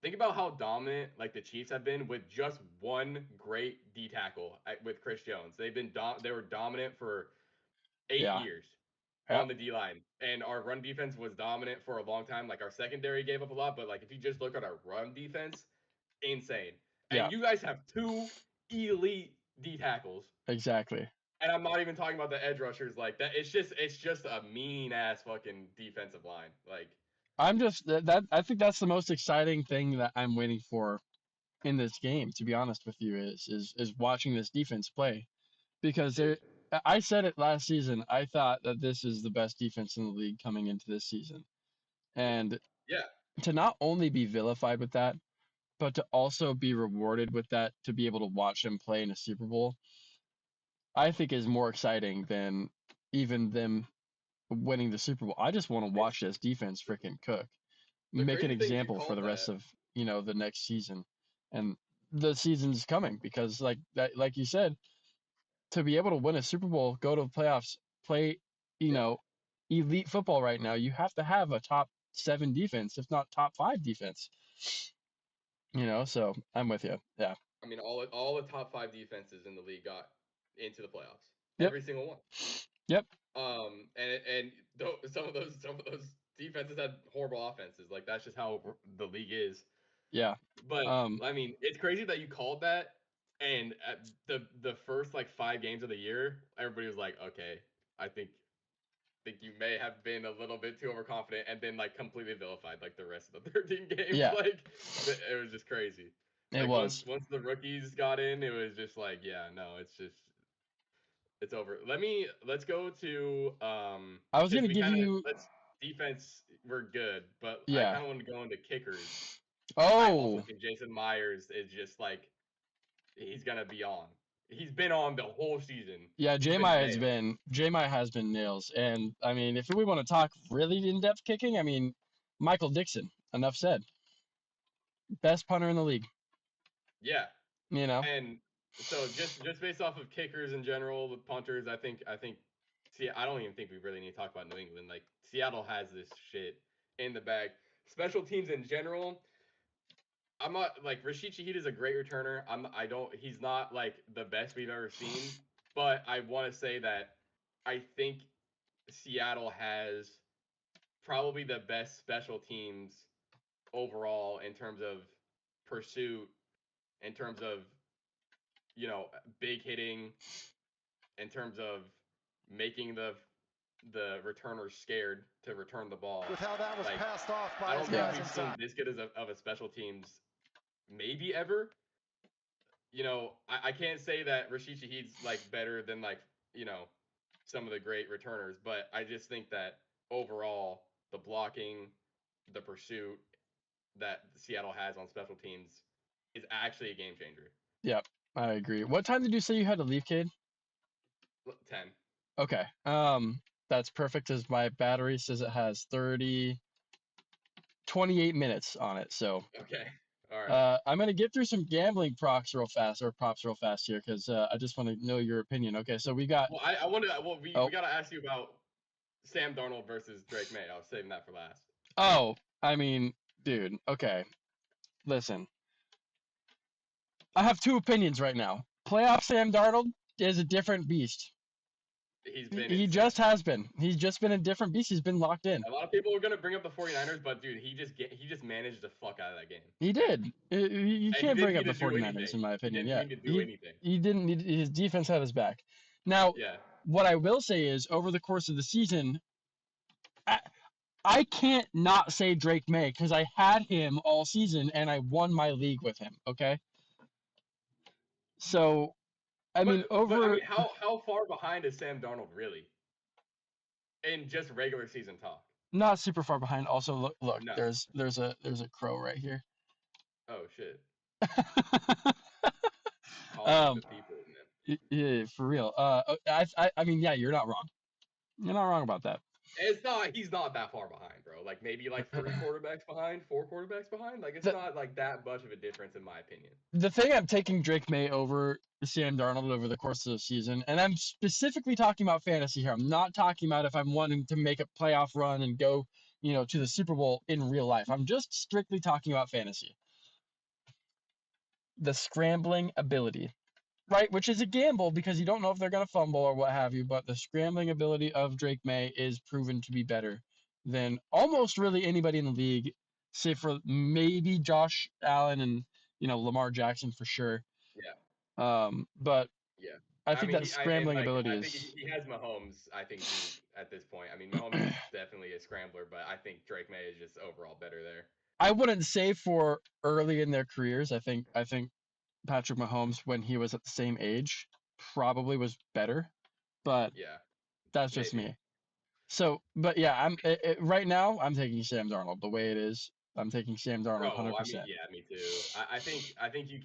think about how dominant like the Chiefs have been with just one great D tackle with Chris Jones. They were dominant for 8 Yeah, years yeah, on the D line, and our run defense was dominant for a long time. Like our secondary gave up a lot, but like if you just look at our run defense, insane. yeah, And you guys have two elite D tackles, exactly. and I'm not even talking about the edge rushers like that. It's just a mean ass fucking defensive line. Like, I'm just that I think that's the most exciting thing that I'm waiting for in this game. To be honest with you, is watching this defense play because dude, I said it last season. I thought that this is the best defense in the league coming into this season, and yeah, to not only be vilified with that, but to also be rewarded with that, to be able to watch them play in a Super Bowl, I think is more exciting than even them winning the Super Bowl. I just want to it's watch this defense freaking cook, the make an crazy thing is you example for called the that. rest of, the next season. And the season's coming because like that, like you said, to be able to win a Super Bowl, go to the playoffs, play, you Yeah, know, elite football right now, you have to have a top 7 defense, if not top 5 defense. So I'm with you. Yeah. I mean all the top five defenses in the league got into the playoffs, Yep. every single one. Yep. Some of those defenses had horrible offenses. Like that's just how the league is. Yeah. But Um, I mean, it's crazy that you called that, and at the first like 5 games of the year, everybody was like, okay, I think you may have been a little bit too overconfident, and then like completely vilified like the rest of the 13 games. yeah, Like it was just crazy. it Like was. once the rookies got in, it was just like, yeah, no, it's over. Let's go to I was because gonna we give kind of you, let's defense we're good, but I yeah. kind of want to go into kickers. I also Oh, think Jason Myers is just like he's gonna be on. He's been on the whole season. yeah. He's been nailed. J-My has been nails, and I mean, if we want to talk really in-depth kicking, I mean, Michael Dixon. Enough said. Best punter in the league. Yeah, You know. and so just based off of kickers in general with punters, I think see I don't even think we really need to talk about New England. Like Seattle has this shit in the bag. Special teams in general, I'm not like Rashid Shaheed is a great returner. I don't he's not like the best we've ever seen, but I want to say that I think Seattle has probably the best special teams overall in terms of pursuit, in terms of big hitting, in terms of making the returners scared to return the ball. With how that was Like passed off I by his don't think Yeah. guys we've seen inside. this good of a special teams maybe ever. I can't say that Rashid Shaheed's like better than like some of the great returners, but I just think that overall the blocking, the pursuit that Seattle has on special teams is actually a game changer. Yep. I agree. What time did you say you had to leave, Cade? 10. Okay. That's perfect as my battery says it has 28 minutes on it. So, Okay. All right. I'm gonna get through some gambling props real fast here because I just want to know your opinion. Okay, so we got. Well, I wanted. Well, we Oh, got to ask you about Sam Darnold versus Drake May. I was saving that for last. oh, I mean, dude. Okay, listen. I have two opinions right now. Playoff Sam Darnold is a different beast. He's been He insane. just has been. He's just been a different beast. He's been locked in. A lot of people are gonna bring up the 49ers, but dude, he just managed the fuck out of that game, He and did. You he can't didn't bring need up the to do 49ers, anything. in my He opinion. didn't Yeah. need to do anything. He didn't need his defense had his back. Now, Yeah. what I will say is over the course of the season, I, I can't not say Drake May because I had him all season and I won my league with him. Okay. So, I mean, But I over mean, how far behind is Sam Darnold really in just regular season talk? not super far behind. Also, look, No. there's a crow right here. Oh shit. Calling um, the people, man. yeah, for real. I mean, yeah, you're not wrong. You're not wrong about that. It's not. He's not that far behind, bro. Like maybe like 3 quarterbacks behind, 4 quarterbacks behind. Like it's The not like that much of a difference in my opinion. the thing I'm taking Drake May over Sam Darnold over the course of the season, and I'm specifically talking about fantasy here. I'm not talking about if I'm wanting to make a playoff run and go, to the Super Bowl in real life. I'm just strictly talking about fantasy. The scrambling ability, right? Which is a gamble because you don't know if they're going to fumble or what have you, but the scrambling ability of Drake May is proven to be better than almost really anybody in the league, save for maybe Josh Allen and, Lamar Jackson for sure. Yeah. But Yeah. I I think mean, that scrambling ability I think is. he has Mahomes. I think beat at this point. I mean, Mahomes is definitely a scrambler, but I think Drake May is just overall better there. I wouldn't say for early in their careers. I think Patrick Mahomes, when he was at the same age, probably was better, but Yeah, that's just maybe. me. So, but yeah, right now I'm taking Sam Darnold the way it is. I'm taking Sam Darnold Bro, I mean, 100%. yeah, me too. I think you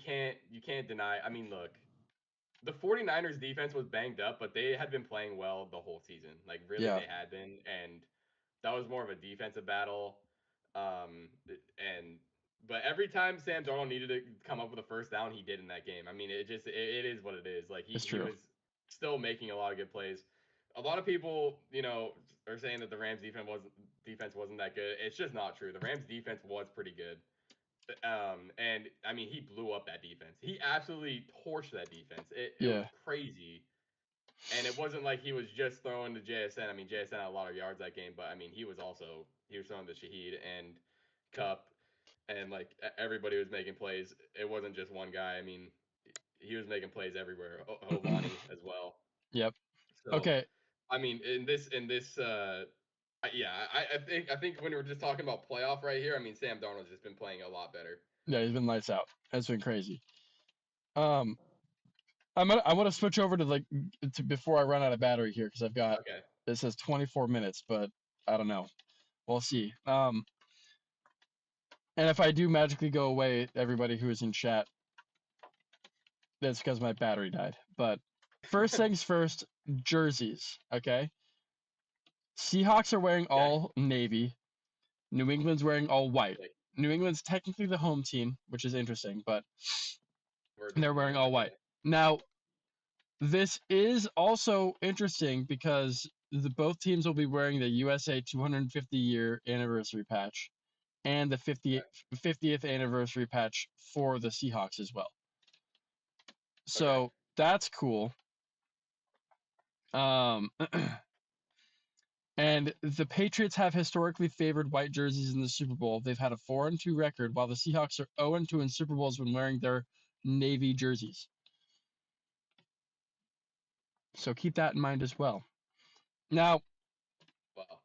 can't deny. I mean, look, the 49ers defense was banged up, but they had been playing well the whole season. Like really Yeah, they had been, and that was more of a defensive battle. And but every time Sam Darnold needed to come up with a first down, he did in that game. I mean, it is what it is. Like it's he true. was still making a lot of good plays. A lot of people, are saying that the Rams defense wasn't that good. It's just not true. The Rams defense was pretty good. And I mean, he blew up that defense. He absolutely torched that defense. It was Yeah, crazy. And it wasn't like he was just throwing to JSN. I mean, JSN had a lot of yards that game, but I mean, he was throwing to Shaheed and Cup, and like everybody was making plays. It wasn't just one guy. I mean, he was making plays everywhere. Hovani as well. yep. So, Okay, I mean, yeah, I think when we're just talking about playoff right here, I mean, Sam Darnold's just been playing a lot better. yeah, he's been lights out. That's been crazy. Um, I want to switch over to before I run out of battery here because I've got Okay. it says 24 minutes, but I don't know. We'll see. And if I do magically go away, everybody who is in chat, that's because my battery died. But first things first, jerseys. Okay. Seahawks are wearing Okay. all navy. New England's wearing all white. Like, New England's technically the home team, which is interesting, but we're they're wearing all disappointed. white. Now, this is also interesting because both teams will be wearing the USA 250 year anniversary patch and the Okay. 50th anniversary patch for the Seahawks as well. Okay. So that's cool. Um, and the Patriots have historically favored white jerseys in the Super Bowl. They've had a 4-2 record, while the Seahawks are 0-2 in Super Bowls when wearing their navy jerseys. So keep that in mind as well. Now, Wow.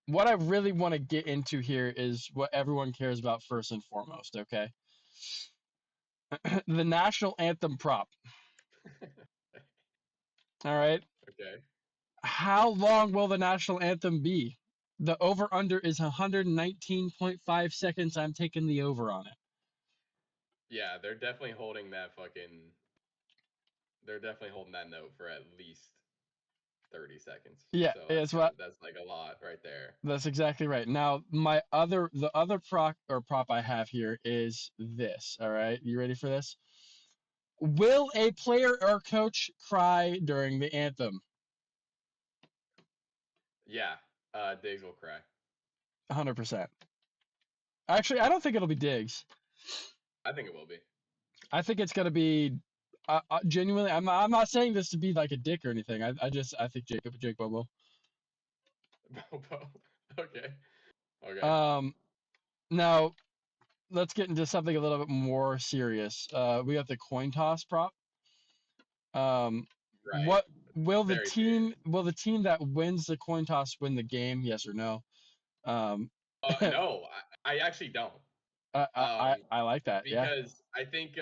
what I really want to get into here is what everyone cares about first and foremost, okay? The national anthem prop. All right. Okay. How long will the national anthem be? The over under is 119.5 seconds. I'm taking the over on it. Yeah, they're definitely holding that fucking. They're definitely holding that note for at least 30 seconds. Yeah, So it's what that's like a lot right there. that's exactly right. Now, the other prop I have here is this. All right, you ready for this? Will a player or coach cry during the anthem? Yeah. Diggs will cry. 100%. Actually, I don't think it'll be Diggs. I think it will be. I think it's gonna be. Genuinely, I'm not saying this to be like a dick or anything. I think Jake Bobo. Bobo. Okay. Okay. Um, now let's get into something a little bit more serious. We got the coin toss prop. Um, Right. what Very serious. will the team that wins the coin toss win the game? Yes or no? Um, No, I actually don't. Um, I like that. Yeah. because I think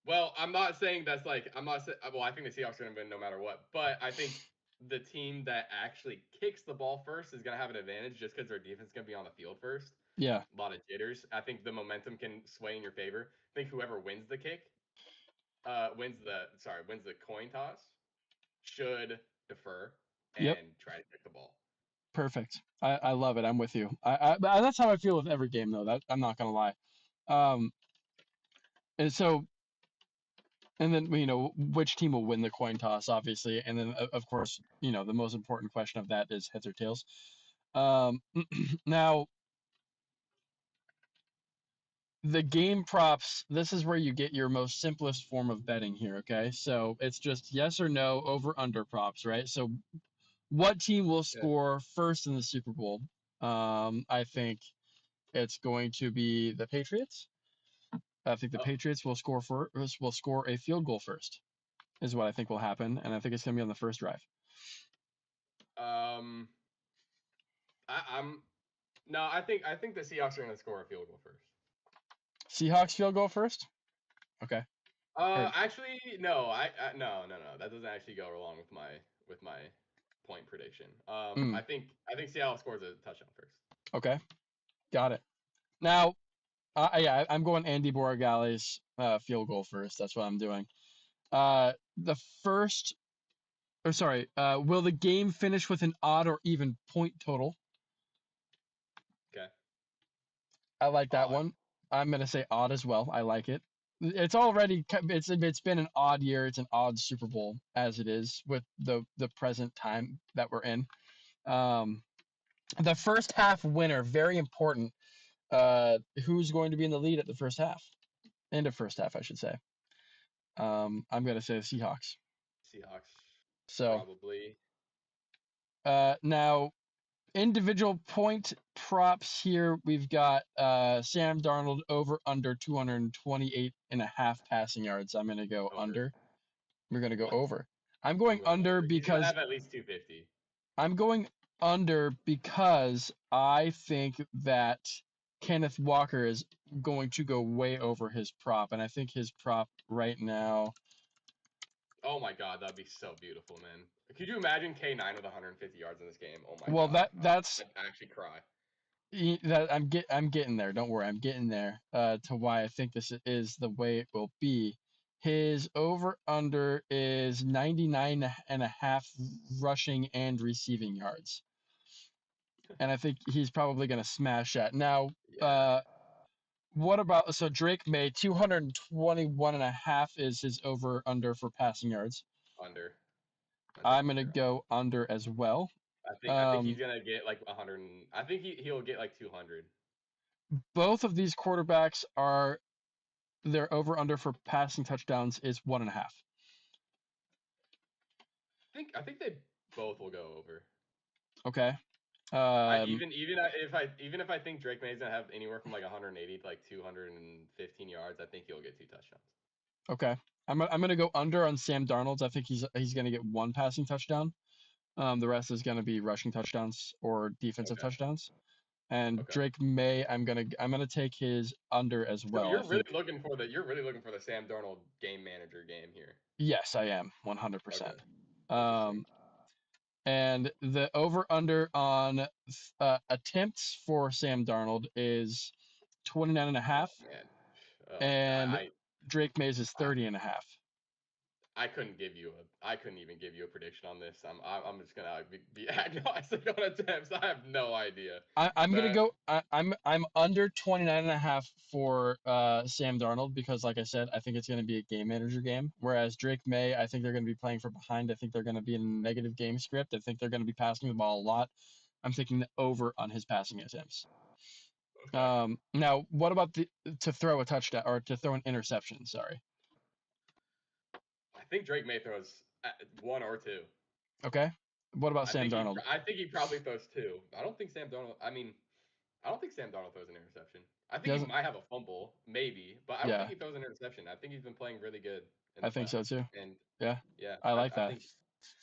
well, I'm not saying that's like I'm not saying well, I think the Seahawks are going to win no matter what, but I think the team that actually kicks the ball first is going to have an advantage just because their defense is going to be on the field first. Yeah. A lot of jitters. I think the momentum can sway in your favor. I think whoever wins the kick, wins the coin toss, should defer Yep. and try to kick the ball. Perfect. I love it. I'm with you. That's how I feel with every game though. That I'm not gonna lie. Um, and so and then which team will win the coin toss, obviously, and then of course the most important question of that is heads or tails. Um, now the game props. This is where you get your most simplest form of betting here. Okay, so it's just yes or no over under props, right? So what team will Okay. score first in the Super Bowl? I think it's going to be the Patriots. I think the Oh, Patriots will score a field goal first, is what I think will happen, and I think it's going to be on the first drive. um, I'm no, I think the Seahawks are going to score a field goal first. Seahawks field goal first. Okay. Or Actually, no, no. That doesn't actually go along with my point prediction. mm, I think Seattle scores a touchdown first. okay, got it. Now, I'm going Andy Borregales field goal first. That's what I'm doing. The first, or sorry, will the game finish with an odd or even point total? Okay, I like that odd. one. I'm gonna say odd as well. I like it. It's been an odd year. It's an odd Super Bowl as it is with the present time that we're in. Um, the first half winner, very important. Who's going to be in the lead at the first half? End of first half, I should say. I'm gonna say the Seahawks. Seahawks So probably. now individual point props here. We've got Sam Darnold over under 228 and a half passing yards. I'm going to go Over. under. We're going to go What? over. I'm going I'm going under over. He's gonna because have at least 250. I'm going under because I think that Kenneth Walker is going to go way over his prop, and I think his prop right now. Oh my god, that'd be so beautiful, man. Could you imagine K9 with 150 yards in this game? Oh my Well, god, that's I'd actually cry. that I'm getting there. Don't worry, I'm getting there. To why I think this is the way it will be. His over under is 99 and a half rushing and receiving yards. And I think he's probably going to smash that. Now, Yeah, what about so Drake May 221 and a half is his over under for passing yards. under, I'm going to under. go under as well. I think he's Um, gonna get like 100. I think he'll get like 200. both of these quarterbacks are their over under for passing touchdowns is 1.5. I think they both will go over. Okay. I Um, even if I think Drake May's gonna have anywhere from like 180 to like 215 yards, I think he'll get 2 touchdowns. okay. I'm gonna go under on Sam Darnold's. I think he's gonna get one passing touchdown. The rest is gonna be rushing touchdowns or defensive Okay. touchdowns. And Okay. Drake May, I'm gonna take his under as So well. I you're really think looking for the Sam Darnold game manager game here. yes, I am Okay. 100%. Interesting. Um, and the over under on attempts for Sam Darnold is 29 and a Oh half, man. Oh, and Drake Mays is I 30 and a half. I couldn't even give you a prediction on this. I'm just gonna be agnostic on attempts. I have no idea. I'm gonna That go. I'm under 29 and a half for Sam Darnold because, like I said, I think it's gonna be a game manager game. Whereas Drake May, I think they're gonna be playing from behind. I think they're gonna be in a negative game script. I think they're gonna be passing the ball a lot. I'm thinking the over on his passing attempts. okay. Now, what about the to throw a touchdown or to throw an interception? Sorry. think Drake May throws one or two. Okay. What about Sam Darnold? I think he probably throws two. I don't think Sam Darnold. I mean, I don't think Sam Darnold throws an interception. I think he Doesn't. might have a fumble, maybe, but I don't think Yeah, he throws an interception. I think he's been playing really good in I the think so past. too. And Yeah, yeah, I like I that. think.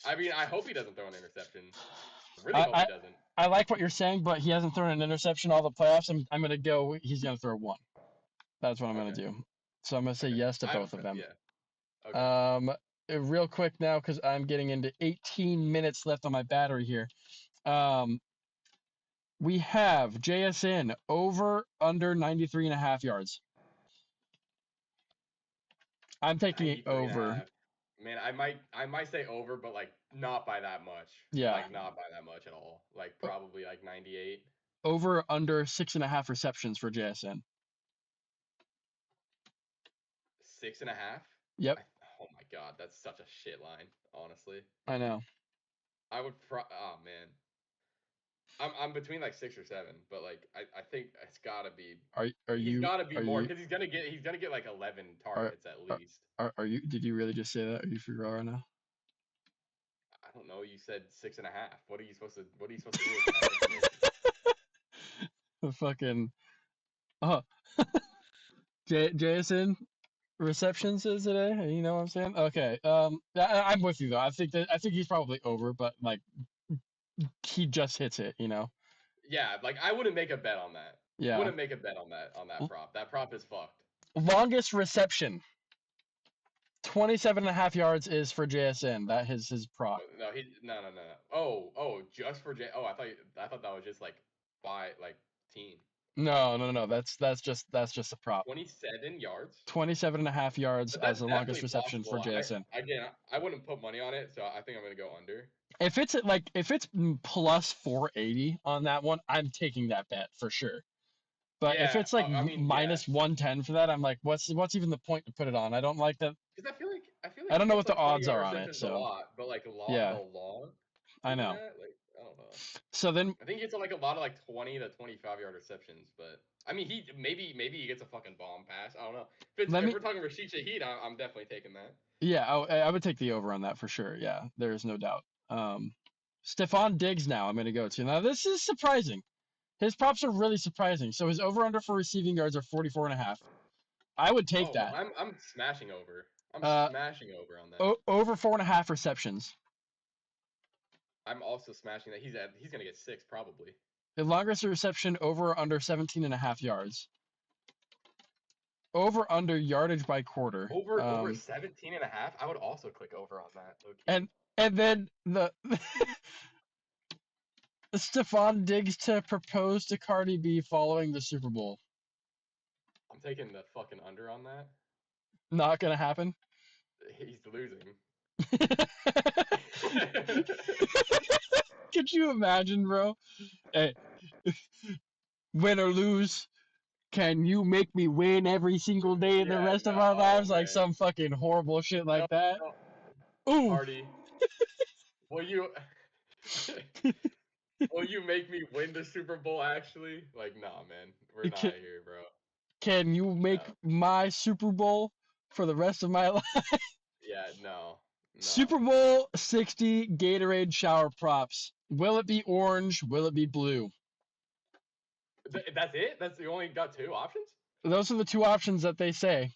I mean, I hope he doesn't throw an interception. I really I, hope he I doesn't. I like what you're saying, but he hasn't thrown an interception all the playoffs. I'm gonna go. He's gonna throw one. That's what I'm gonna Okay. do. So I'm gonna say Okay. yes to both of them. Yeah. Okay. Um, real quick now because I'm getting into 18 minutes left on my battery here. We have JSN over under 93 and a half yards. I'm taking it 93 and a over. half. Man, I might say over, but like not by that much. Yeah, Like not by that much at all. Like probably like 98. over under 6.5 receptions for JSN. 6.5. Yep, Oh my god, that's such a shit line. Honestly, I know. I would. Oh man, I'm between like 6 or 7, but like I think it's gotta be. Are He's you gotta be are more you because he's gonna get like 11 are targets at are, least. are you? Did you really just say that? Are you for real right now? I don't know. You said 6.5. What are you supposed to? What are you supposed to do with that information? The fucking oh JSN receptions is today. You know what I'm saying? Okay. I'm with you though. I think he's probably over, but like he just hits it. You know. Yeah, like I wouldn't make a bet on that. Yeah. Wouldn't make a bet on that prop. That prop is fucked. Longest reception, 27 and a half yards is for JSN. That is his prop. No, no. Oh, just for J. Oh, I thought that was just like by like team. No. That's just a prop. 27 yards. 27 and a half yards But as that's the longest definitely reception for possible. JSN. I wouldn't put money on it, so I think I'm gonna go under. If it's plus 480 on that one, I'm taking that bet for sure. But if Yeah, it's like I mean, yeah, minus 110 for that, I'm like, what's even the point to put it on? I don't like that. because I feel like I he don't know gets what the like 20 odds yard are on it. receptions a So lot, but like yeah, the long I doing know. that, like I don't know. So then I think he gets like a lot of like 20 to 25 yard receptions, but I mean he maybe he gets a fucking bomb pass. I don't know. let If me we're talking Rashid Shaheed, I'm definitely taking that. Yeah, I would take the over on that for sure. Yeah, there is no doubt. Stephon Diggs now I'm going to go to. Now this is surprising. His props are really surprising. So his over under for receiving yards are 44 and a half. I would take Oh, that. I'm smashing over. I'm Uh, smashing over on that. Over 4.5 receptions. I'm also smashing that. He's gonna get 6 probably. The longest reception over or under 17 and a half yards. Over under yardage by quarter. Over 17 and a half. I would also click over on that. Okay. And then the Stephon Diggs to propose to Cardi B following the Super Bowl. I'm taking the fucking under on that. Not gonna happen. He's losing. Could you imagine, bro? Hey, win or lose, can you make me win every single day of the Yeah, rest of no. our Oh lives? Like man. some fucking horrible shit No, like that. no. Ooh, Cardi, will you will you make me win the Super Bowl actually? Like, nah, man. We're can, not here, bro. can you make No. my Super Bowl for the rest of my life? Yeah, no. No. Super Bowl 60 Gatorade shower props. Will it be orange? Will it be blue? That's it? That's you only got 2 options? Those are the two options that they say.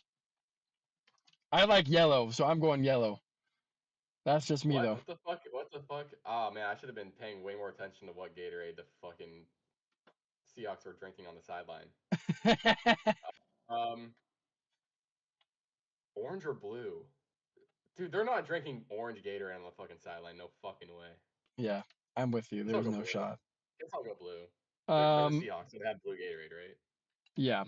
I like yellow, so I'm going yellow. That's just me What? though. What the fuck? What the fuck? Oh man, I should have been paying way more attention to what Gatorade the fucking Seahawks were drinking on the sideline. Um, orange or blue? Dude, they're not drinking orange Gatorade on the fucking sideline. No fucking way. Yeah, I'm with you. Guess I'll There's go no blue. shot. Guess I'll go blue. They're the Um, Seahawks. So they have blue Gatorade, right? yeah.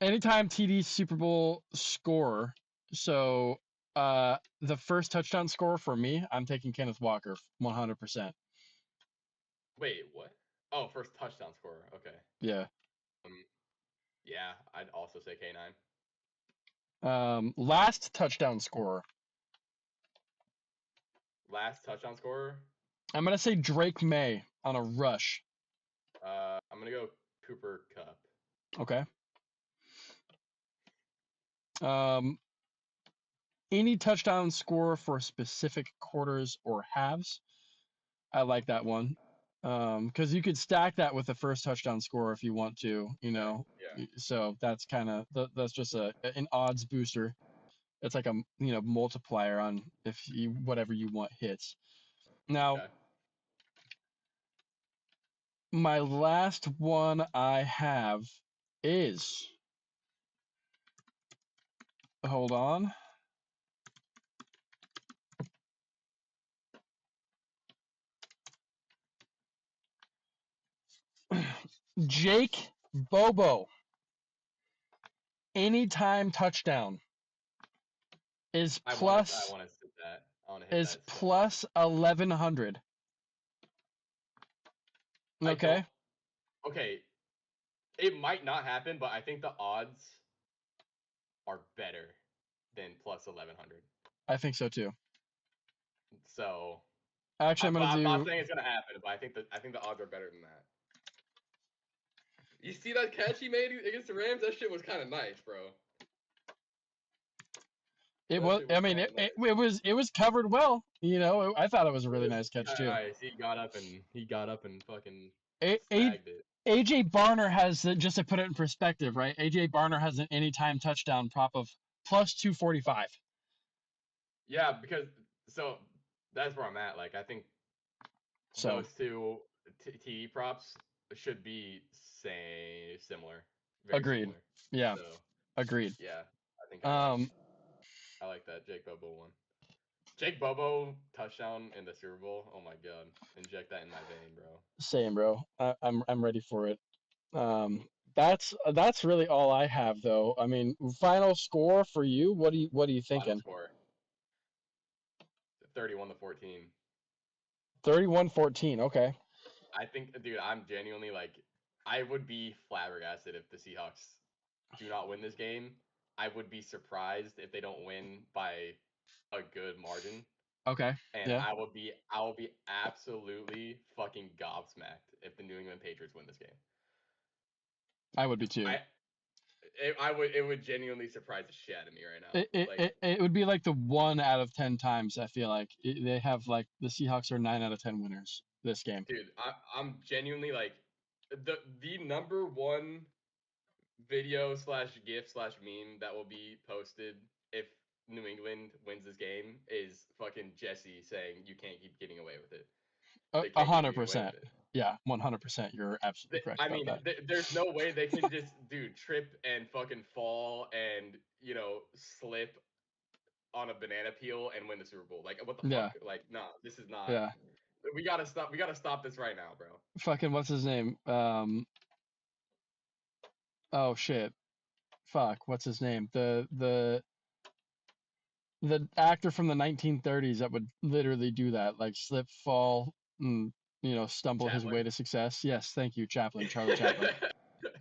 Anytime TD Super Bowl scorer. So, the first touchdown score for me, I'm taking Kenneth Walker, 100%. Wait, what? Oh, first touchdown scorer. Okay. Yeah. Um, yeah, I'd also say K9. Last touchdown scorer. Last touchdown scorer. I'm gonna say Drake May on a rush. I'm gonna go Cooper Cup. Okay. Um, any touchdown score for specific quarters or halves. I like that one. Because you could stack that with the first touchdown score if you want to, Yeah, yeah, So that's kind of that's just an odds booster. It's like a multiplier on if you whatever you want hits. Now, okay. my last one I have is, hold on, Jake Bobo anytime touchdown is I plus want to sit that. I want to hit is that so bad. plus 1100. I don't. Okay, Okay, it might not happen, but I think the odds are better than plus 1100. I think so too. So, Actually, I'm but gonna I'm not do. saying it's gonna happen. But I think the odds are better than that. You see that catch he made against the Rams? That shit was kind of nice, bro. It That was. shit I was mean, kind of nice. it was covered well. I thought it was a It really was nice catch kind of too. nice. He got up and fucking A, A, snagged it. AJ Barner has just to put it in perspective, right? AJ Barner has an anytime touchdown prop of plus 245. Yeah, because so that's where I'm at. Like I think So those two TD props should be say similar, very agreed. similar. Yeah, So agreed. yeah, I think Um, I like that Jake Bobo one. Jake Bobo touchdown in the Super Bowl. Oh my god, inject that in my vein, bro. same, bro. I'm ready for it. Um, that's really all I have, though. I mean, final score for you. What are you Final thinking? score 31-14. 31-14. Okay. I think, dude, I'm genuinely like, I would be flabbergasted if the Seahawks do not win this game. I would be surprised if they don't win by a good margin, Okay. and Yeah, I will be absolutely fucking gobsmacked if the New England Patriots win this game. I would be too. I it would genuinely surprise the shit out of me right now. It, it, Like, it, it would be like the 1 out of 10 times I feel like they have like the Seahawks are 9 out of 10 winners this game. dude, I'm genuinely like the number one video slash gif slash meme that will be posted if New England wins this game is fucking Jesse saying you can't keep getting away with it. A They a can't keep hundred getting away with percent. it. Yeah, 100%. You're absolutely correct I about mean, that. there's no way they can just trip and fucking fall and slip on a banana peel and win the Super Bowl. Like what the fuck? Yeah, Like nah, this is not. yeah. We gotta stop. We gotta stop this right now, bro. Fucking what's his name? Oh shit. Fuck. What's his name? The actor from the 1930s that would literally do that, like slip, fall, and stumble his Chaplin. way to success. Yes, thank you, Chaplin, Charlie Chaplin.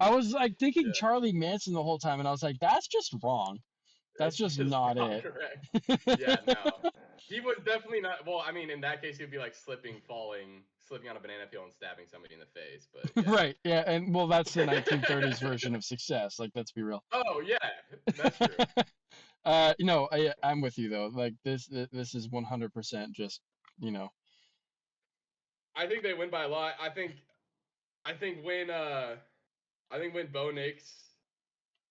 I was like thinking Yeah, Charlie Manson the whole time, and I was like, that's just wrong. That's it's just just not not it. correct. Yeah, no. He was definitely not. Well, I mean, in that case, he'd be like slipping, falling, slipping on a banana peel and stabbing somebody in the face. But Right. Yeah. And well, that's the yeah. 1930s version of success. Like, let's be real. Oh yeah, that's true. No, I'm with you though. Like this is 100% just, you know, I think they win by a lot. I think when Bo Nix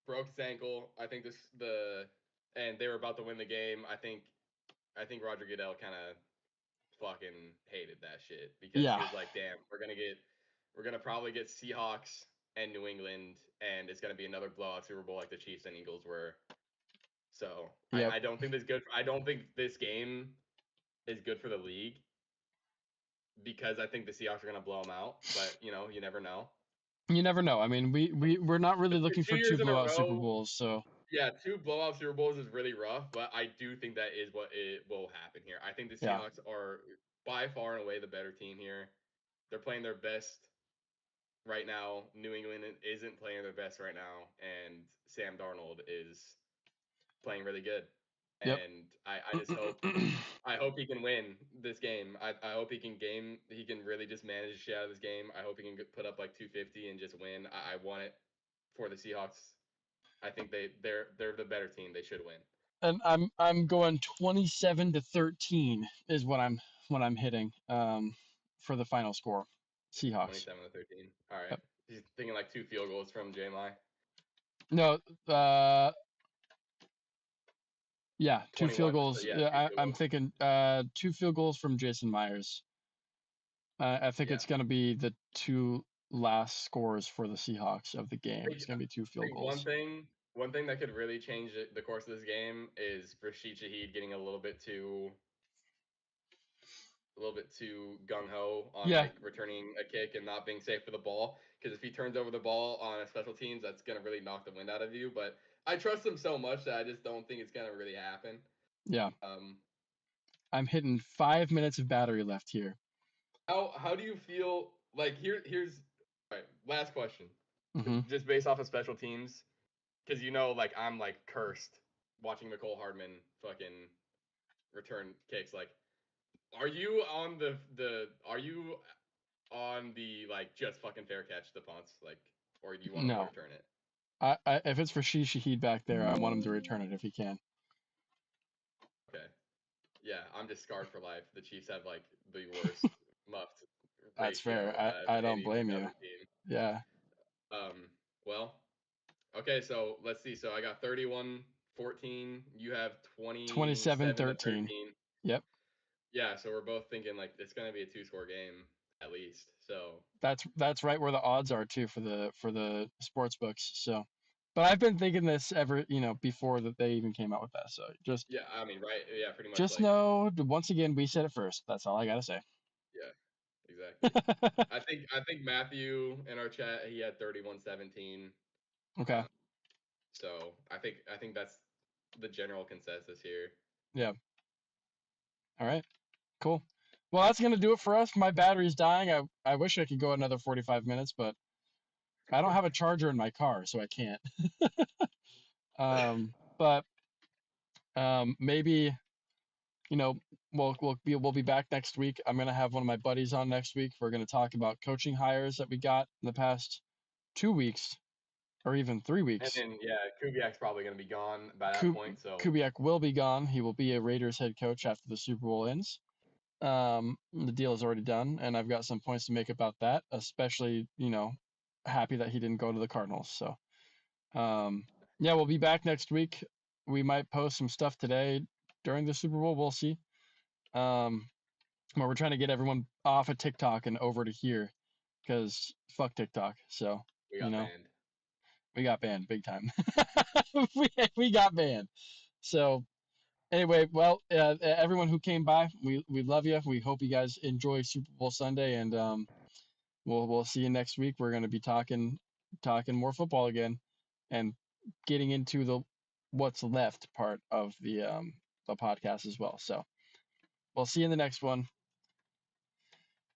broke his ankle, I think this the and they were about to win the game. I think Roger Goodell kind of fucking hated that shit because he yeah. was like, "Damn, we're gonna probably get Seahawks and New England, and it's gonna be another blowout Super Bowl like the Chiefs and Eagles were." So Yep. I don't think this good. I don't think this game is good for the league because I think the Seahawks are gonna blow them out. But you never know. You never know. I mean, we're not really But looking two for two years in a blowout Super row, Bowls, so yeah, two blowout Super Bowls is really rough. But I do think that is what it will happen here. I think the yeah. Seahawks are by far and away the better team here. They're playing their best right now. New England isn't playing their best right now, and Sam Darnold is playing really good. Yep. And I just hope he can win this game. I hope he can really just manage the shit out of this game. I hope he can put up like 250 and just win. I want it for the Seahawks. I think they're the better team. They should win. and I'm going 27-13 is what I'm hitting for the final score. Seahawks. 27-13. All right. Yep. He's thinking like 2 field goals from JMI. No, yeah, two field 21. So goals. yeah, Yeah, two field I'm goals. thinking two field goals from Jason Myers. I think Yeah. it's going to be the two last scores for the Seahawks of the game. It's going to be two I field think goals. one thing that could really change the course of this game is Rashid Shaheed getting a little bit too gung ho on Yeah, like returning a kick and not being safe for the ball. Because if he turns over the ball on a special teams, that's gonna really knock the wind out of you. But I trust him so much that I just don't think it's gonna really happen. yeah. Um, I'm hitting 5 minutes of battery left here. how do you feel? Like here's all right. Last question, Hmm. just based off of special teams, because like I'm like cursed watching Nicole Hardman fucking return kicks. Like, are you on the like just fucking fair catch the punts, like, or do you want him to No, return it? if it's for Shahid back there, I want him to return it if he can. Okay, yeah, I'm just scarred for life. The Chiefs have like the worst muffed That's fair. ratio I, of I don't blame any you. other team. Yeah, Well, okay, so let's see. So I got 31-14. You have 27 27 to 13. 13. Yep. Yeah, so we're both thinking like it's gonna be a two-score game at least. So That's right where the odds are too for the sports books. So, but I've been thinking this before that they even came out with that. So yeah, I mean, right? Yeah, pretty much just like know once again we said it first. That's all I gotta say. yeah, exactly. I think Matthew in our chat he had 31-17. Okay. Uh, so I think that's the general consensus here. Yeah. All right. Cool. Well, that's gonna do it for us. My battery's dying. I wish I could go another 45 minutes, but I don't have a charger in my car, so I can't. But maybe we'll be back next week. I'm gonna have one of my buddies on next week. We're gonna talk about coaching hires that we got in the past 2 weeks or even three And weeks. then yeah, Kubiak's probably gonna be gone by that point. So Kubiak will be gone. He will be a Raiders head coach after the Super Bowl ends. The deal is already done, and I've got some points to make about that. Especially, happy that he didn't go to the Cardinals. So, yeah, we'll be back next week. We might post some stuff today during the Super Bowl. We'll see. But we're trying to get everyone off of TikTok and over to here because fuck TikTok. So, we you got know, banned. we got banned big time. we got banned. So, anyway, well, everyone who came by, we love you. We hope you guys enjoy Super Bowl Sunday, and we'll see you next week. We're going to be talking more football again, and getting into the what's left part of the podcast as well. So we'll see you in the next one.